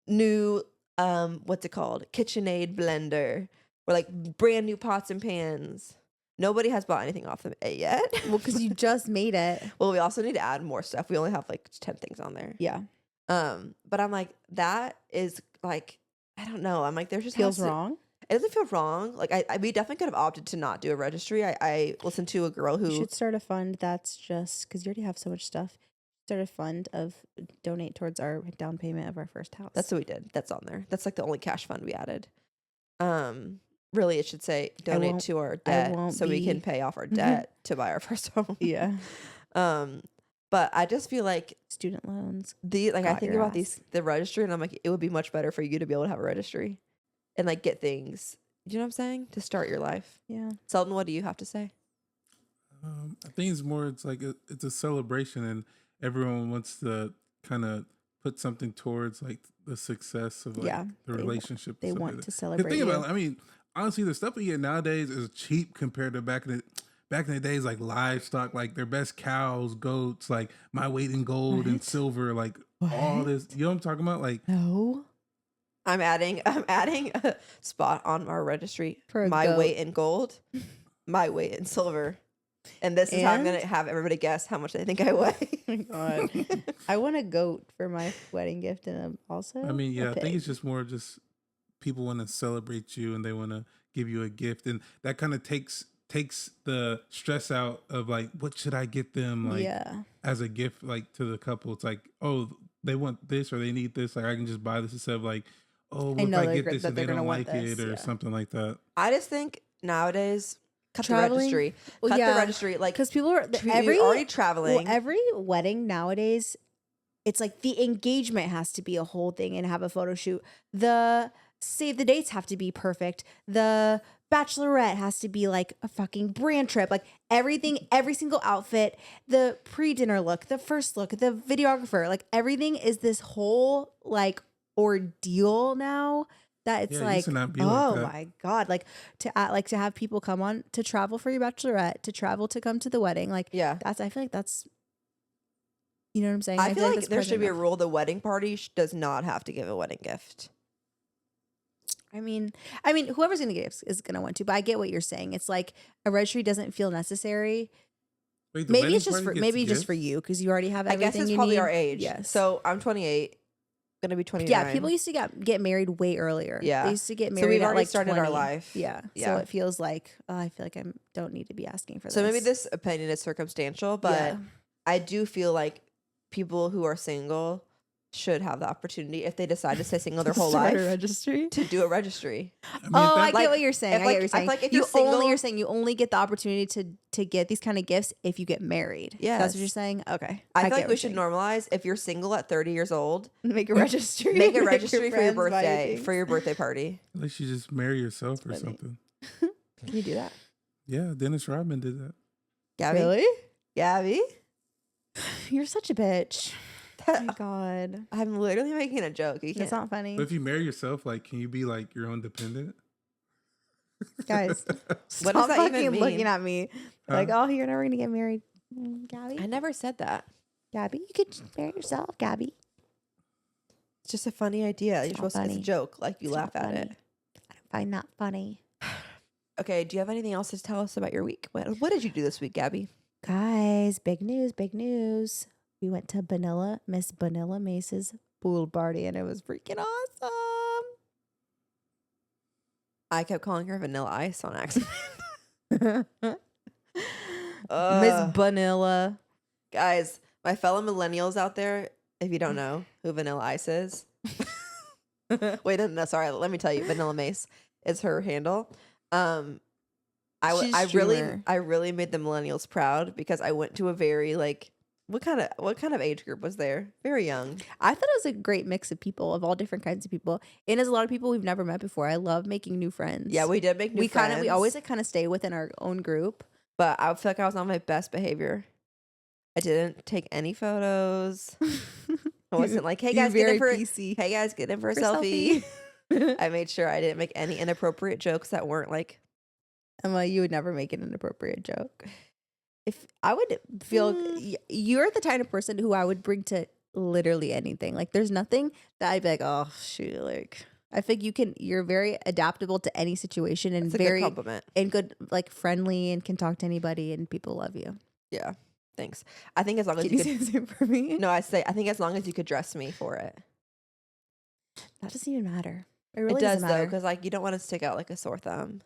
Speaker 2: new what's it called, KitchenAid blender. We're like, brand new pots and pans. Nobody has bought anything off of it yet.
Speaker 3: Well, because you just made it.
Speaker 2: Well, we also need to add more stuff. We only have like 10 things on there.
Speaker 3: Yeah.
Speaker 2: But I'm like, that is like, I don't know. I'm like, there's just
Speaker 3: Feels wrong.
Speaker 2: It doesn't feel wrong. Like, we definitely could have opted to not do a registry. I listened to a girl
Speaker 3: You
Speaker 2: who
Speaker 3: should start a fund that's just because you already have so much stuff. Start a fund of donate towards our down payment of our first house.
Speaker 2: That's what we did. That's on there. That's like the only cash fund we added. Really, it should say donate to our debt so we can pay off our debt to buy our first home.
Speaker 3: Yeah.
Speaker 2: But I just feel like
Speaker 3: Student loans.
Speaker 2: I
Speaker 3: Got
Speaker 2: think
Speaker 3: your
Speaker 2: about
Speaker 3: ass.
Speaker 2: the registry, and I'm like, it would be much better for you to be able to have a registry and like get things. Do you know what I'm saying? To start your life.
Speaker 3: Yeah.
Speaker 2: Selden, what do you have to say?
Speaker 4: I think it's more. It's like it's a celebration, and everyone wants to kind of put something towards like the success of like
Speaker 3: Yeah,
Speaker 4: the relationship.
Speaker 3: They
Speaker 4: and stuff
Speaker 3: want
Speaker 4: like
Speaker 3: to
Speaker 4: that.
Speaker 3: celebrate.
Speaker 4: Think
Speaker 3: you.
Speaker 4: about it. I mean, honestly, the stuff we get nowadays is cheap compared to back in the days, like livestock, like their best cows, goats, like my weight in gold and
Speaker 3: What?
Speaker 4: silver, like all
Speaker 3: What?
Speaker 4: this. You know what I'm talking about? Like,
Speaker 3: No.
Speaker 2: I'm adding a spot on our registry.
Speaker 3: For a
Speaker 2: my
Speaker 3: goat.
Speaker 2: weight in gold, my weight in silver. And this is how I'm
Speaker 3: And?
Speaker 2: going to have everybody guess how much they think I weigh.
Speaker 3: Oh my God. I want a goat for my wedding gift and also
Speaker 4: I mean,
Speaker 3: a
Speaker 4: yeah, I think
Speaker 3: pig.
Speaker 4: it's just more just people want to celebrate you and they want to give you a gift, and that kind of takes the stress out of like, what should I get them, like
Speaker 3: Yeah.
Speaker 4: as a gift, like to the couple. It's like, oh, they want this or they need this, like I can just buy this instead of like, oh, what if
Speaker 3: know
Speaker 4: I
Speaker 3: they're
Speaker 4: get
Speaker 3: gr-
Speaker 4: this
Speaker 3: that
Speaker 4: and they
Speaker 3: they're gonna
Speaker 4: don't
Speaker 3: want
Speaker 4: like it
Speaker 3: this,
Speaker 4: or
Speaker 3: yeah.
Speaker 4: something like that.
Speaker 2: I just think nowadays, cut
Speaker 3: Traveling-
Speaker 2: the registry.
Speaker 3: Well,
Speaker 2: cut
Speaker 3: yeah,
Speaker 2: the registry. Like,
Speaker 3: Because people are
Speaker 2: you're already traveling.
Speaker 3: Well, every wedding nowadays, it's like the engagement has to be a whole thing and have a photo shoot. The save the dates have to be perfect. The bachelorette has to be like a fucking brand trip. Like everything, every single outfit, the pre-dinner look, the first look, the videographer, like everything is this whole like ordeal now. That it's
Speaker 4: Yeah, it
Speaker 3: like,
Speaker 4: used to not be like
Speaker 3: oh
Speaker 4: that.
Speaker 3: my God, like to have people come on to travel for your bachelorette, to travel to come to the wedding, like
Speaker 2: Yeah.
Speaker 3: I feel like that's, you know what I'm saying?
Speaker 2: I feel like
Speaker 3: that's
Speaker 2: there should
Speaker 3: present
Speaker 2: be a
Speaker 3: enough.
Speaker 2: rule: the wedding party does not have to give a wedding gift.
Speaker 3: I mean, whoever's gonna get is gonna want to, but I get what you're saying. It's like a registry doesn't feel necessary.
Speaker 4: Wait, the
Speaker 3: Maybe
Speaker 4: wedding
Speaker 3: it's just
Speaker 4: party
Speaker 3: for
Speaker 4: gets
Speaker 3: just for
Speaker 4: gifts?
Speaker 3: you because you already have
Speaker 2: I
Speaker 3: everything.
Speaker 2: guess it's
Speaker 3: you
Speaker 2: probably
Speaker 3: need.
Speaker 2: our age.
Speaker 3: Yes.
Speaker 2: So I'm 28, gonna be 29.
Speaker 3: Yeah, people used to get married way earlier.
Speaker 2: Yeah.
Speaker 3: They used to get
Speaker 2: So
Speaker 3: married
Speaker 2: we've
Speaker 3: at
Speaker 2: already
Speaker 3: like
Speaker 2: started our
Speaker 3: 20.
Speaker 2: life.
Speaker 3: Yeah.
Speaker 2: Yeah.
Speaker 3: So it feels like, oh, I feel like I don't need to be asking for this.
Speaker 2: So maybe this opinion is circumstantial, but
Speaker 3: Yeah.
Speaker 2: I do feel like people who are single should have the opportunity, if they decide to stay single their whole
Speaker 3: Start a
Speaker 2: life,
Speaker 3: registry.
Speaker 2: to do a registry.
Speaker 4: I mean,
Speaker 3: Oh, I
Speaker 4: if that,
Speaker 3: get
Speaker 2: like-
Speaker 3: what you're saying.
Speaker 2: if,
Speaker 3: I
Speaker 2: like-
Speaker 3: get what you're
Speaker 2: I feel
Speaker 3: saying.
Speaker 2: like if you're
Speaker 3: you're
Speaker 2: single-
Speaker 3: saying you only get the opportunity to get these kind of gifts if you get married. That's what you're
Speaker 2: Yes.
Speaker 3: saying. Okay,
Speaker 2: I
Speaker 3: get
Speaker 2: feel like
Speaker 3: what
Speaker 2: we
Speaker 3: you're
Speaker 2: should
Speaker 3: saying.
Speaker 2: normalize, if you're single at 30 years old,
Speaker 3: Make a registry.
Speaker 2: make a registry for your
Speaker 3: friends buy you
Speaker 2: birthday,
Speaker 3: things.
Speaker 2: for your birthday party.
Speaker 4: at least you just marry yourself or
Speaker 3: Funny.
Speaker 4: something.
Speaker 3: Can you do that?
Speaker 4: Yeah, Dennis Rodman did that.
Speaker 2: Gabby?
Speaker 3: Really?
Speaker 2: Gabby?
Speaker 3: You're such a bitch. Oh my God.
Speaker 2: I'm literally making a joke. You
Speaker 3: That's
Speaker 2: can't.
Speaker 3: not funny.
Speaker 4: But if you marry yourself, like, can you be like your own dependent?
Speaker 3: Guys,
Speaker 2: What
Speaker 3: stop
Speaker 2: does that
Speaker 3: fucking
Speaker 2: even mean?
Speaker 3: looking at me. Like,
Speaker 4: Huh?
Speaker 3: oh, you're never going to get married. Gabby?
Speaker 2: I never said that.
Speaker 3: Gabby? You could marry yourself, Gabby.
Speaker 2: It's just a funny idea. You're
Speaker 3: not
Speaker 2: supposed to, it's a
Speaker 3: funny.
Speaker 2: joke. Like, you
Speaker 3: It's
Speaker 2: laugh
Speaker 3: not
Speaker 2: at it.
Speaker 3: funny. I don't find that funny.
Speaker 2: Okay, do you have anything else to tell us about your week? What did you do this week, Gabby?
Speaker 3: Guys, big news, big news. We went to Miss Vanilla Mace's pool party, and it was freaking awesome.
Speaker 2: I kept calling her Vanilla Ice on accident.
Speaker 3: Miss
Speaker 2: Ugh.
Speaker 3: Vanilla.
Speaker 2: Guys, my fellow millennials out there, if you don't know who Vanilla Ice is, wait, no, sorry. Let me tell you, Vanilla Mace is her handle.
Speaker 3: She's a streamer.
Speaker 2: I really made the millennials proud because I went to a very like, what kind of age group was there? Very young.
Speaker 3: I thought it was a great mix of people, of all different kinds of people. And there's a lot of people we've never met before. I love making new friends.
Speaker 2: Yeah, we did make new friends.
Speaker 3: We always like kind of stay within our own group.
Speaker 2: but I feel like I was on my best behavior. I didn't take any photos. I wasn't like, hey guys, get in for
Speaker 3: PC.
Speaker 2: hey guys, get in for a
Speaker 3: For
Speaker 2: selfie.
Speaker 3: selfie.
Speaker 2: I made sure I didn't make any inappropriate jokes that weren't like,
Speaker 3: Emma, you would never make an inappropriate joke. If I would feel you're the kind of person who I would bring to literally anything. Like there's nothing that I'd be like, oh shoot, like I think you're very adaptable to any situation and
Speaker 2: it's a good
Speaker 3: very
Speaker 2: compliment.
Speaker 3: and good, like friendly and can talk to anybody and people love you.
Speaker 2: Yeah, thanks. I think as long as
Speaker 3: Can
Speaker 2: you
Speaker 3: you
Speaker 2: could,
Speaker 3: say the same for me?
Speaker 2: no, I think as long as you could dress me for it.
Speaker 3: That doesn't even matter. It really
Speaker 2: It does
Speaker 3: doesn't
Speaker 2: though,
Speaker 3: matter.
Speaker 2: because like you don't want to stick out like a sore thumb.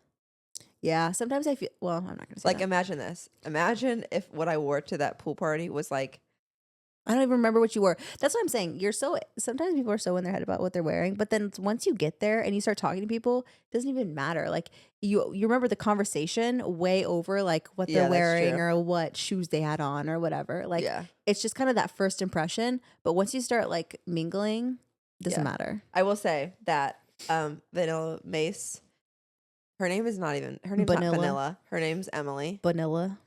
Speaker 3: Yeah, sometimes I feel. Well, I'm not gonna say
Speaker 2: Like
Speaker 3: that.
Speaker 2: imagine this. Imagine if what I wore to that pool party was like,
Speaker 3: I don't even remember what you wore. That's what I'm saying. Sometimes people are so in their head about what they're wearing, but then once you get there and you start talking to people, it doesn't even matter. Like you remember the conversation way over like what
Speaker 2: Yeah,
Speaker 3: they're
Speaker 2: that's
Speaker 3: wearing
Speaker 2: true.
Speaker 3: or what shoes they had on or whatever. Like
Speaker 2: yeah.
Speaker 3: it's just kind of that first impression. But once you start like mingling, doesn't
Speaker 2: Yeah.
Speaker 3: matter.
Speaker 2: I will say that Vanilla Mace, her name's not
Speaker 3: Vanilla.
Speaker 2: Vanilla. Her name's Emily.
Speaker 3: Vanilla.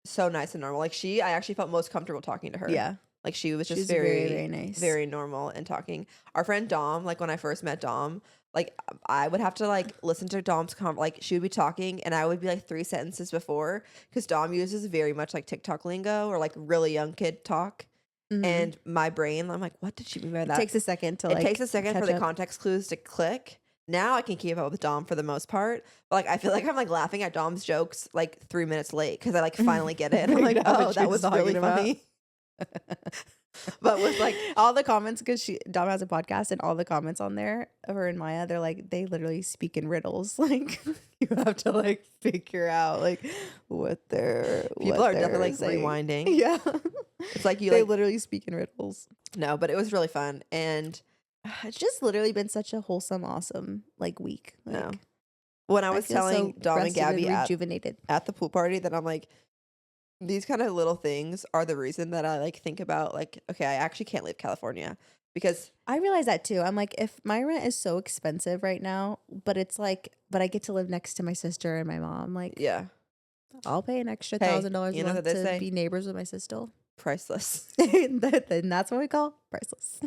Speaker 2: So nice and normal. Like I actually felt most comfortable talking to her.
Speaker 3: Yeah.
Speaker 2: Like she was just
Speaker 3: She's
Speaker 2: very,
Speaker 3: very nice.
Speaker 2: very normal and talking. Our friend Dom, like when I first met Dom, like I would have to like listen to Dom's like she would be talking and I would be like 3 sentences before because Dom uses very much like TikTok lingo or like really young kid talk.
Speaker 3: Mhm.
Speaker 2: And my brain, I'm like, what did she mean by
Speaker 3: It
Speaker 2: that?
Speaker 3: takes a second to
Speaker 2: It
Speaker 3: like
Speaker 2: takes a second for
Speaker 3: catch
Speaker 2: the
Speaker 3: up.
Speaker 2: context clues to click. now I can keep up with Dom for the most part. But like I feel like I'm like laughing at Dom's jokes like 3 minutes late because I like finally get it. And I'm like,
Speaker 3: Figured out
Speaker 2: oh,
Speaker 3: what
Speaker 2: that
Speaker 3: she
Speaker 2: was
Speaker 3: was
Speaker 2: really
Speaker 3: talking about.
Speaker 2: funny. But with like
Speaker 3: all the comments, because Dom has a podcast, and all the comments on there of her and Maya, they're like, they literally speak in riddles. Like you have to like figure out like what they're
Speaker 2: people
Speaker 3: what
Speaker 2: are definitely like
Speaker 3: saying.
Speaker 2: rewinding.
Speaker 3: Yeah,
Speaker 2: It's like you
Speaker 3: they
Speaker 2: like
Speaker 3: literally speak in riddles.
Speaker 2: no, but it was really fun. And
Speaker 3: It's just literally been such a wholesome, awesome like week. Like,
Speaker 2: no. When I was
Speaker 3: feel so
Speaker 2: telling Dom and
Speaker 3: rested
Speaker 2: Gabby
Speaker 3: rejuvenated.
Speaker 2: at the pool party that I'm like, these kind of little things are the reason that I like think about like, okay, I actually can't leave California because
Speaker 3: I realize that too. I'm like, if my rent is so expensive right now, but it's like, but I get to live next to my sister and my mom. Like,
Speaker 2: yeah,
Speaker 3: I'll pay an extra
Speaker 2: Hey,
Speaker 3: $1,000
Speaker 2: you
Speaker 3: a
Speaker 2: know
Speaker 3: month
Speaker 2: what they
Speaker 3: to
Speaker 2: say?
Speaker 3: be neighbors with my sister.
Speaker 2: priceless.
Speaker 3: And that's what we call priceless.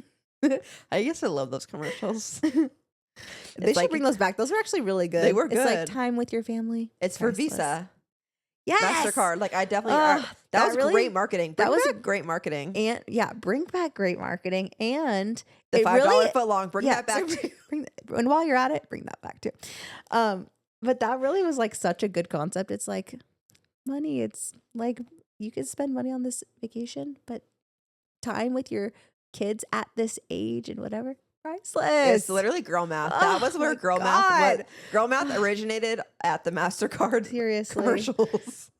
Speaker 2: I used to love those commercials.
Speaker 3: They should
Speaker 2: like-
Speaker 3: bring those back. Those were actually really good.
Speaker 2: They were
Speaker 3: It's like
Speaker 2: good.
Speaker 3: time with your family.
Speaker 2: It's for
Speaker 3: Priceless.
Speaker 2: Visa,
Speaker 3: Yes.
Speaker 2: MasterCard. Like I definitely,
Speaker 3: Ugh,
Speaker 2: that
Speaker 3: that
Speaker 2: was
Speaker 3: really-
Speaker 2: great marketing.
Speaker 3: that
Speaker 2: Bring
Speaker 3: was
Speaker 2: back great marketing.
Speaker 3: And yeah, bring back great marketing. And
Speaker 2: The
Speaker 3: it
Speaker 2: $5
Speaker 3: really,
Speaker 2: foot long. Bring that back.
Speaker 3: so bring that, and while you're at it, bring that back too. But that really was like such a good concept. It's like money. It's like you could spend money on this vacation, but time with your kids at this age and whatever, priceless.
Speaker 2: It's literally girl math. That was
Speaker 3: Oh
Speaker 2: where
Speaker 3: my
Speaker 2: girl
Speaker 3: God.
Speaker 2: math. Girl math originated at the MasterCard
Speaker 3: Seriously.
Speaker 2: commercials.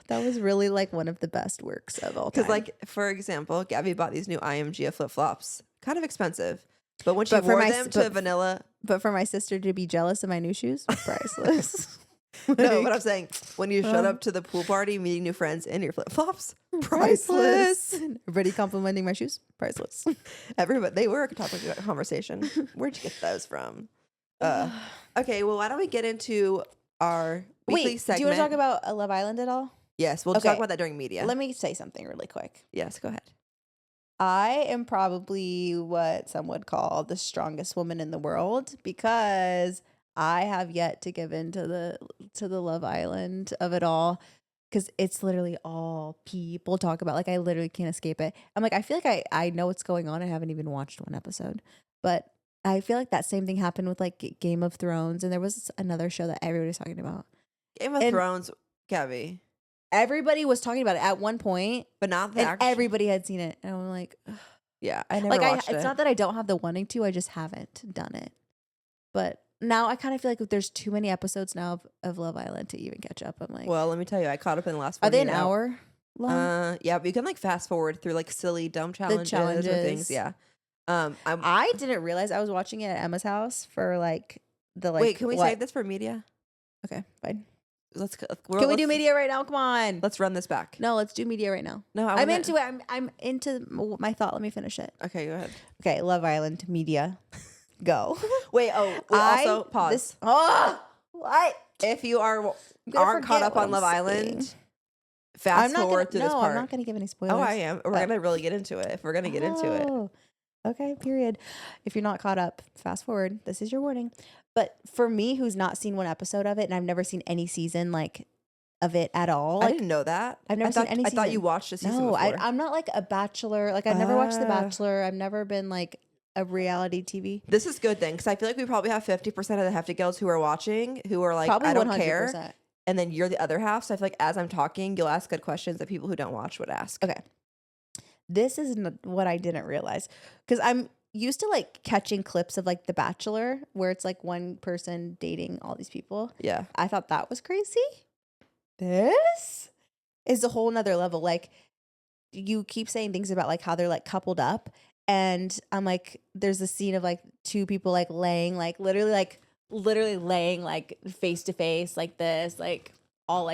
Speaker 3: That was really like one of the best works of all time.
Speaker 2: Because, like, for example, Gabby bought these new IMG flip flops, kind of expensive, but when she
Speaker 3: But for
Speaker 2: wore
Speaker 3: my
Speaker 2: them
Speaker 3: s-
Speaker 2: to
Speaker 3: but-
Speaker 2: vanilla,
Speaker 3: but for my sister to be jealous of my new shoes, priceless.
Speaker 2: no, but I'm saying when you showed
Speaker 3: Uh.
Speaker 2: up to the pool party, meeting new friends in your flip flops,
Speaker 3: priceless.
Speaker 2: priceless.
Speaker 3: Everybody complimenting my shoes, priceless.
Speaker 2: Everybody, they were a topic of conversation. Where'd you get those from? Okay, well, why don't we get into our weekly
Speaker 3: Wait,
Speaker 2: segment?
Speaker 3: do you want to talk about Love Island at all?
Speaker 2: Yes, we'll talk
Speaker 3: Okay.
Speaker 2: about that during media.
Speaker 3: Let me say something really quick.
Speaker 2: Yes, go ahead.
Speaker 3: I am probably what some would call the strongest woman in the world because I have yet to give in to the Love Island of it all, because it's literally all people talk about. Like I literally can't escape it. I'm like, I feel like I know what's going on. I haven't even watched one episode, but I feel like that same thing happened with like Game of Thrones, and there was another show that everybody's talking about.
Speaker 2: Game of
Speaker 3: And-
Speaker 2: Thrones, Gabby,
Speaker 3: Everybody was talking about it at one point,
Speaker 2: but not the
Speaker 3: and
Speaker 2: actual.
Speaker 3: everybody had seen it, and I'm like, ugh.
Speaker 2: Yeah, I never
Speaker 3: Like
Speaker 2: watched
Speaker 3: it's
Speaker 2: it.
Speaker 3: not that I don't have the wanting to, I just haven't done it. But now I kind of feel like there's too many episodes now of Love Island to even catch up. I'm like,
Speaker 2: Well, let me tell you, I caught up in the last.
Speaker 3: are they an
Speaker 2: 48
Speaker 3: hour long?
Speaker 2: Yeah, but you can like fast forward through like silly, dumb challenges, or
Speaker 3: challenges.
Speaker 2: things. Yeah.
Speaker 3: I didn't realize I was watching it at Emma's house for like the like.
Speaker 2: wait, can we
Speaker 3: what?
Speaker 2: save this for media?
Speaker 3: Okay, fine.
Speaker 2: Let's.
Speaker 3: Can we do media right now? Come on.
Speaker 2: Let's run this back.
Speaker 3: No, let's do media right now.
Speaker 2: No,
Speaker 3: I'm into it. I'm into my thought. Let me finish it.
Speaker 2: Okay, go ahead.
Speaker 3: Okay, Love Island media. Go.
Speaker 2: Wait. Oh, wait, also pause.
Speaker 3: What?
Speaker 2: If you
Speaker 3: gonna
Speaker 2: aren't caught
Speaker 3: forget
Speaker 2: up
Speaker 3: what
Speaker 2: on
Speaker 3: I'm
Speaker 2: Love
Speaker 3: saying.
Speaker 2: Island, fast forward through this part.
Speaker 3: I'm not gonna give any spoilers.
Speaker 2: Oh, I am. We're gonna really get into it. If we're gonna get into it.
Speaker 3: Oh, okay, period. If you're not caught up, fast forward. This is your warning. But for me, who's not seen one episode of it, and I've never seen any season like of it at all.
Speaker 2: I
Speaker 3: Like,
Speaker 2: didn't know that.
Speaker 3: I've never
Speaker 2: I
Speaker 3: seen
Speaker 2: thought,
Speaker 3: any
Speaker 2: I thought you
Speaker 3: season.
Speaker 2: watched a season
Speaker 3: no,
Speaker 2: before.
Speaker 3: I'm not like a Bachelor. Like I've never watched The
Speaker 2: Ah.
Speaker 3: Bachelor. I've never been like a reality TV.
Speaker 2: This is good then, because I feel like we probably have 50% of the Hefty Girls who are watching who are like,
Speaker 3: Probably
Speaker 2: I don't
Speaker 3: 100%.
Speaker 2: care. And then you're the other half. So I feel like as I'm talking, you'll ask good questions that people who don't watch would ask.
Speaker 3: Okay. This is what I didn't realize, because I'm used to like catching clips of like The Bachelor where it's like one person dating all these people.
Speaker 2: Yeah.
Speaker 3: I thought that was crazy. This is a whole nother level. Like you keep saying things about like how they're like coupled up, and I'm like, there's a scene of like two people like laying like literally laying like face to face like this, like all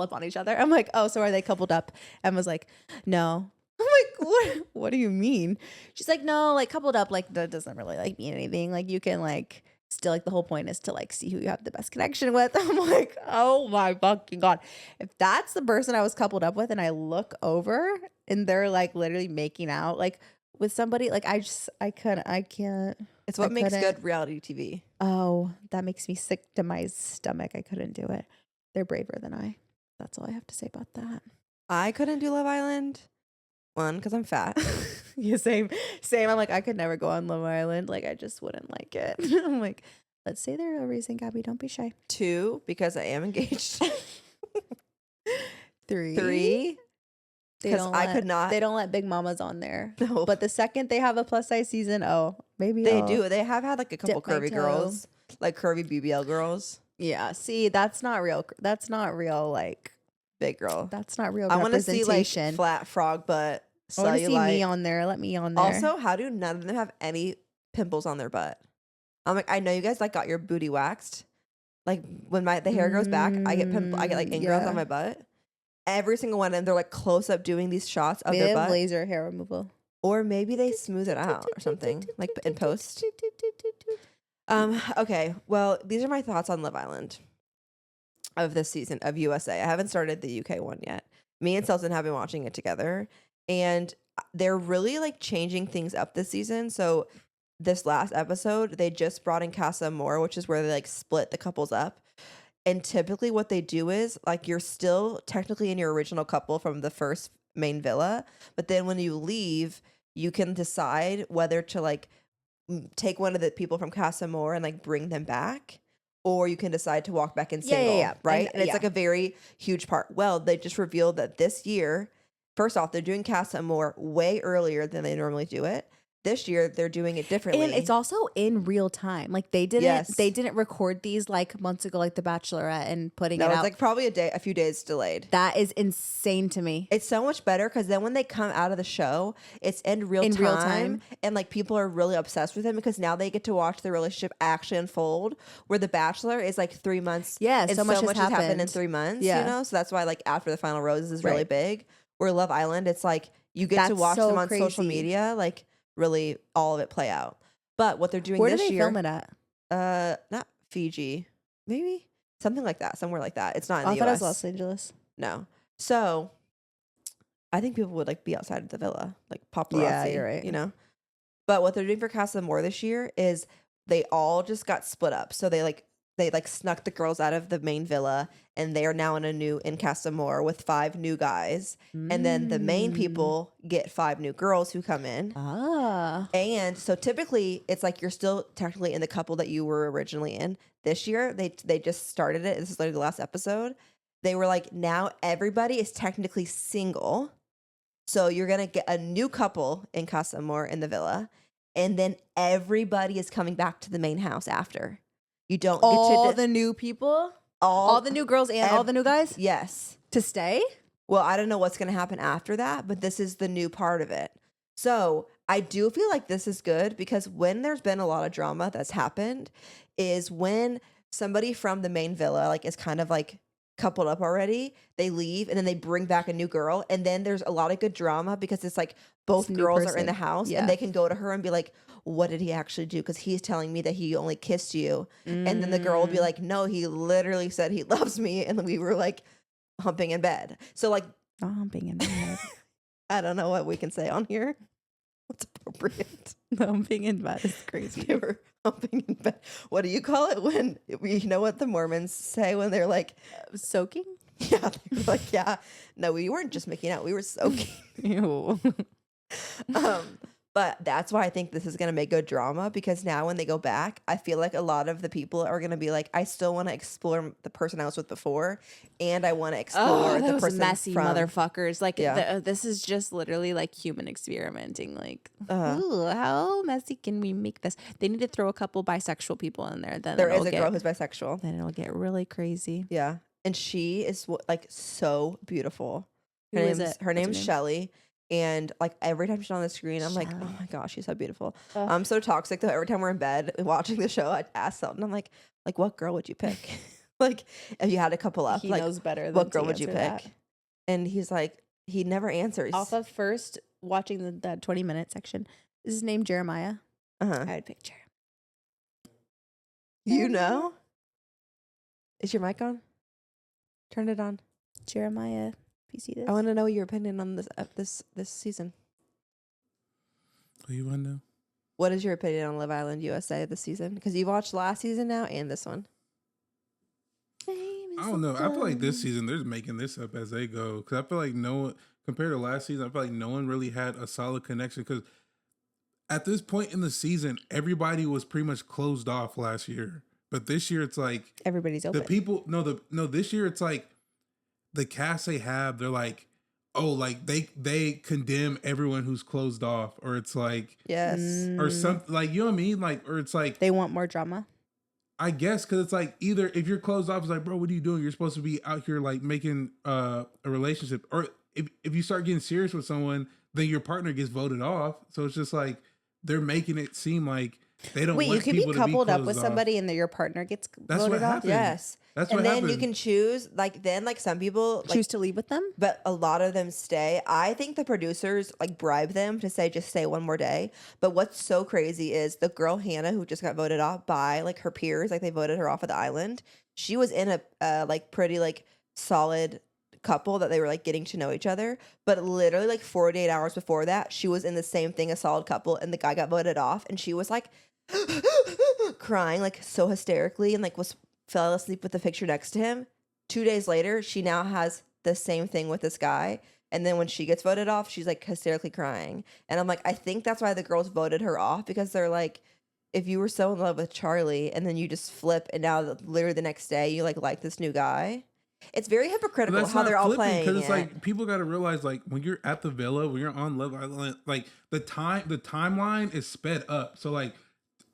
Speaker 3: up on each other. I'm like, oh, so are they coupled up? Emma's like, no. I'm like, what do you mean? She's like, no, like coupled up, like that doesn't really like mean anything. Like you can like still like the whole point is to like see who you have the best connection with. I'm like, oh my fucking God. If that's the person I was coupled up with and I look over and they're like literally making out like with somebody, like I can't.
Speaker 2: It's what
Speaker 3: I
Speaker 2: makes
Speaker 3: couldn't.
Speaker 2: good reality TV.
Speaker 3: Oh, that makes me sick to my stomach. I couldn't do it. They're braver than I. That's all I have to say about that.
Speaker 2: I couldn't do Love Island. One, because I'm fat.
Speaker 3: Yeah, same. I'm like, I could never go on Love Island. Like, I just wouldn't like it. I'm like, Let's say the real reason, Gabi. Don't be shy.
Speaker 2: 2, because I am engaged.
Speaker 3: 3.
Speaker 2: 3,
Speaker 3: They
Speaker 2: 'cause
Speaker 3: don't
Speaker 2: I
Speaker 3: let-
Speaker 2: could not-
Speaker 3: They don't let big mamas on there.
Speaker 2: No.
Speaker 3: But the second they have a plus size season, maybe
Speaker 2: They
Speaker 3: I'll
Speaker 2: do. They have had like a couple
Speaker 3: dip my
Speaker 2: curvy
Speaker 3: toe.
Speaker 2: girls, like curvy BBL girls,
Speaker 3: Yeah. See, that's not real. That's not real. Like
Speaker 2: big girl.
Speaker 3: that's not real
Speaker 2: I want to see like
Speaker 3: representation.
Speaker 2: flat frog butt,
Speaker 3: I want to see me
Speaker 2: cellulite.
Speaker 3: on there. Let me on there.
Speaker 2: Also, how do none of them have any pimples on their butt? I'm like, I know you guys like got your booty waxed. Like when the hair grows back, I get like ingrowns
Speaker 3: yeah.
Speaker 2: on my butt. Every single one of them, they're like close up doing these shots of
Speaker 3: They
Speaker 2: their
Speaker 3: have
Speaker 2: butt.
Speaker 3: laser hair removal.
Speaker 2: Or maybe they smooth it out or something, like in post. Okay, well, these are my thoughts on Love Island of this season of USA. I haven't started the UK one yet. Me and Selton have been watching it together, and they're really like changing things up this season. So this last episode, they just brought in Casa Amor, which is where they like split the couples up. And typically what they do is like you're still technically in your original couple from the first main villa, but then when you leave, you can decide whether to like take one of the people from Casa Amor and like bring them back, or you can decide to walk back in single,
Speaker 3: yeah.
Speaker 2: right? And it's
Speaker 3: yeah.
Speaker 2: like a very huge part. Well, they just revealed that this year, first off, they're doing Casa Amor way earlier than they normally do it. This year, they're doing it differently.
Speaker 3: And it's also in real time. Like they didn't
Speaker 2: Yes.
Speaker 3: they didn't record these like months ago, like The Bachelorette, and putting
Speaker 2: no,
Speaker 3: it
Speaker 2: it's
Speaker 3: out.
Speaker 2: like probably a few days delayed.
Speaker 3: That is insane to me.
Speaker 2: It's so much better because then when they come out of the show, it's in real time. And like people are really obsessed with them because now they get to watch the relationship actually unfold. Where The Bachelor is like 3 months.
Speaker 3: Yeah,
Speaker 2: and
Speaker 3: so much has
Speaker 2: has happened in
Speaker 3: happened.
Speaker 2: 3 months.
Speaker 3: Yeah.
Speaker 2: You know, so that's why like after the final roses is really
Speaker 3: Right.
Speaker 2: big. Where Love Island, it's like you get to
Speaker 3: That's
Speaker 2: watch
Speaker 3: so
Speaker 2: them on social
Speaker 3: crazy.
Speaker 2: media, like really all of it play out. But what they're doing
Speaker 3: Where do
Speaker 2: this
Speaker 3: they
Speaker 2: year,
Speaker 3: film it at?
Speaker 2: not Fiji, maybe something like that, somewhere like that. It's not in
Speaker 3: I
Speaker 2: the
Speaker 3: thought it
Speaker 2: US.
Speaker 3: was Los Angeles.
Speaker 2: No. So I think people would like be outside of the villa, like paparazzi.
Speaker 3: Yeah, you're right.
Speaker 2: You know? But what they're doing for Casa Amor this year is they all just got split up. So they snuck the girls out of the main villa and they are now in Casa Amor with 5 new guys. And then the main people get 5 new girls who come in.
Speaker 3: Ah.
Speaker 2: And so typically it's like you're still technically in the couple that you were originally in. This year they just started it. This is literally the last episode. They were like, now everybody is technically single. So you're going to get a new couple in Casa Amor in the villa. And then everybody is coming back to the main house after. You don't
Speaker 3: All
Speaker 2: get to
Speaker 3: the new people? All the new girls and all the new guys?
Speaker 2: Yes.
Speaker 3: To stay?
Speaker 2: Well, I don't know what's going to happen after that, but this is the new part of it. So I do feel like this is good because when there's been a lot of drama that's happened is when somebody from the main villa like is kind of like coupled up already, they leave and then they bring back a new girl. And then there's a lot of good drama because it's like both
Speaker 3: This new
Speaker 2: girls are in
Speaker 3: person.
Speaker 2: the house
Speaker 3: Yeah.
Speaker 2: and they can go to her and be like, what did he actually do? Because he's telling me that he only kissed you. And then the girl will be like, no, he literally said he loves me. And we were like humping in bed. So like,
Speaker 3: Not humping in bed.
Speaker 2: I don't know what we can say on here. What's appropriate?
Speaker 3: Humping in bed is crazy.
Speaker 2: They were humping in bed. What do you call it when, you know what the Mormons say when they're like,
Speaker 3: Soaking?
Speaker 2: yeah, they're like, yeah, no, we weren't just making out. We were soaking.
Speaker 3: Ew.
Speaker 2: But that's why I think this is going to make good drama because now when they go back, I feel like a lot of the people are going to be like, I still want to explore the person I was with before. And I want to explore the
Speaker 3: those
Speaker 2: person
Speaker 3: messy
Speaker 2: from
Speaker 3: motherfuckers. Like,
Speaker 2: Yeah.
Speaker 3: this is just literally like human experimenting. Like,
Speaker 2: Uh-huh.
Speaker 3: ooh, how messy can we make this? They need to throw a couple bisexual people in there. Then
Speaker 2: There
Speaker 3: it'll
Speaker 2: is a
Speaker 3: get,
Speaker 2: girl who's bisexual.
Speaker 3: Then it'll get really crazy.
Speaker 2: Yeah. And she is like so beautiful. Her
Speaker 3: Who is
Speaker 2: name's,
Speaker 3: it?
Speaker 2: her
Speaker 3: What's her
Speaker 2: name's
Speaker 3: name?
Speaker 2: Shelly. And like every time she's on the screen, I'm like, oh
Speaker 3: Shelley.
Speaker 2: my gosh, she's so beautiful.
Speaker 3: Ugh.
Speaker 2: I'm so toxic though. Every time we're in bed watching the show, I ask Selton, I'm like, what girl would you pick? Like, if you had a couple up,
Speaker 3: He
Speaker 2: like,
Speaker 3: knows better than
Speaker 2: what
Speaker 3: to
Speaker 2: girl would you
Speaker 3: answer
Speaker 2: pick?
Speaker 3: that.
Speaker 2: And he's like, he never answers.
Speaker 3: Off of first watching the 20-minute section, is his name Jeremiah?
Speaker 2: Uh-huh.
Speaker 3: I would pick Jeremiah.
Speaker 2: You know? Is your mic on? Turn it on.
Speaker 3: Jeremiah, if you see this.
Speaker 2: I want to know your opinion on this season.
Speaker 4: Who you want to know?
Speaker 2: What is your opinion on Love Island USA this season? Because you've watched last season now and this one.
Speaker 4: I don't know. I feel like this season they're making this up as they go because I feel like no one compared to last season. I feel like no one really had a solid connection because at this point in the season, everybody was pretty much closed off last year. But this year it's like
Speaker 3: Everybody's open.
Speaker 4: the people. No. This year it's like the cast they have. They're like, oh, like they condemn everyone who's closed off, or it's like
Speaker 2: Yes.
Speaker 4: or something like, you know what I mean, like, or it's like
Speaker 3: They want more drama.
Speaker 4: I guess because it's like either if you're closed off, it's like, bro, what are you doing? You're supposed to be out here like making a relationship, or if you start getting serious with someone, then your partner gets voted off. So it's just like they're making it seem like they don't.
Speaker 3: Wait,
Speaker 4: want
Speaker 3: you can be
Speaker 4: people to
Speaker 3: coupled up with
Speaker 4: closed off.
Speaker 3: somebody and then your partner gets
Speaker 4: That's what
Speaker 3: voted off.
Speaker 4: happened.
Speaker 2: Yes.
Speaker 4: That's
Speaker 2: and
Speaker 4: what
Speaker 2: then
Speaker 4: happened.
Speaker 2: you can choose, like, then, like, some people, like,
Speaker 3: Choose to leave with them.
Speaker 2: but a lot of them stay. I think the producers, like, bribe them to say, just stay one more day. But what's so crazy is the girl, Hannah, who just got voted off by, like, her peers, like, they voted her off of the island. She was in a, like, pretty, like, solid couple that they were, like, getting to know each other. But literally, like, 48 hours before that, she was in the same thing, a solid couple, and the guy got voted off. And she was, like, crying, like, so hysterically, and, like, fell asleep with the picture next to him. 2 days later, she now has the same thing with this guy. And then when she gets voted off, she's like hysterically crying. And I'm like, I think that's why the girls voted her off, because they're like, if you were so in love with Charlie and then you just flip and now literally the next day you like this new guy. It's very hypocritical
Speaker 4: That's
Speaker 2: how
Speaker 4: not
Speaker 2: they're all
Speaker 4: flipping,
Speaker 2: playing
Speaker 4: because it's
Speaker 2: it.
Speaker 4: like people got to realize, like, when you're at the villa, when you're on Love Island, like the timeline is sped up. So like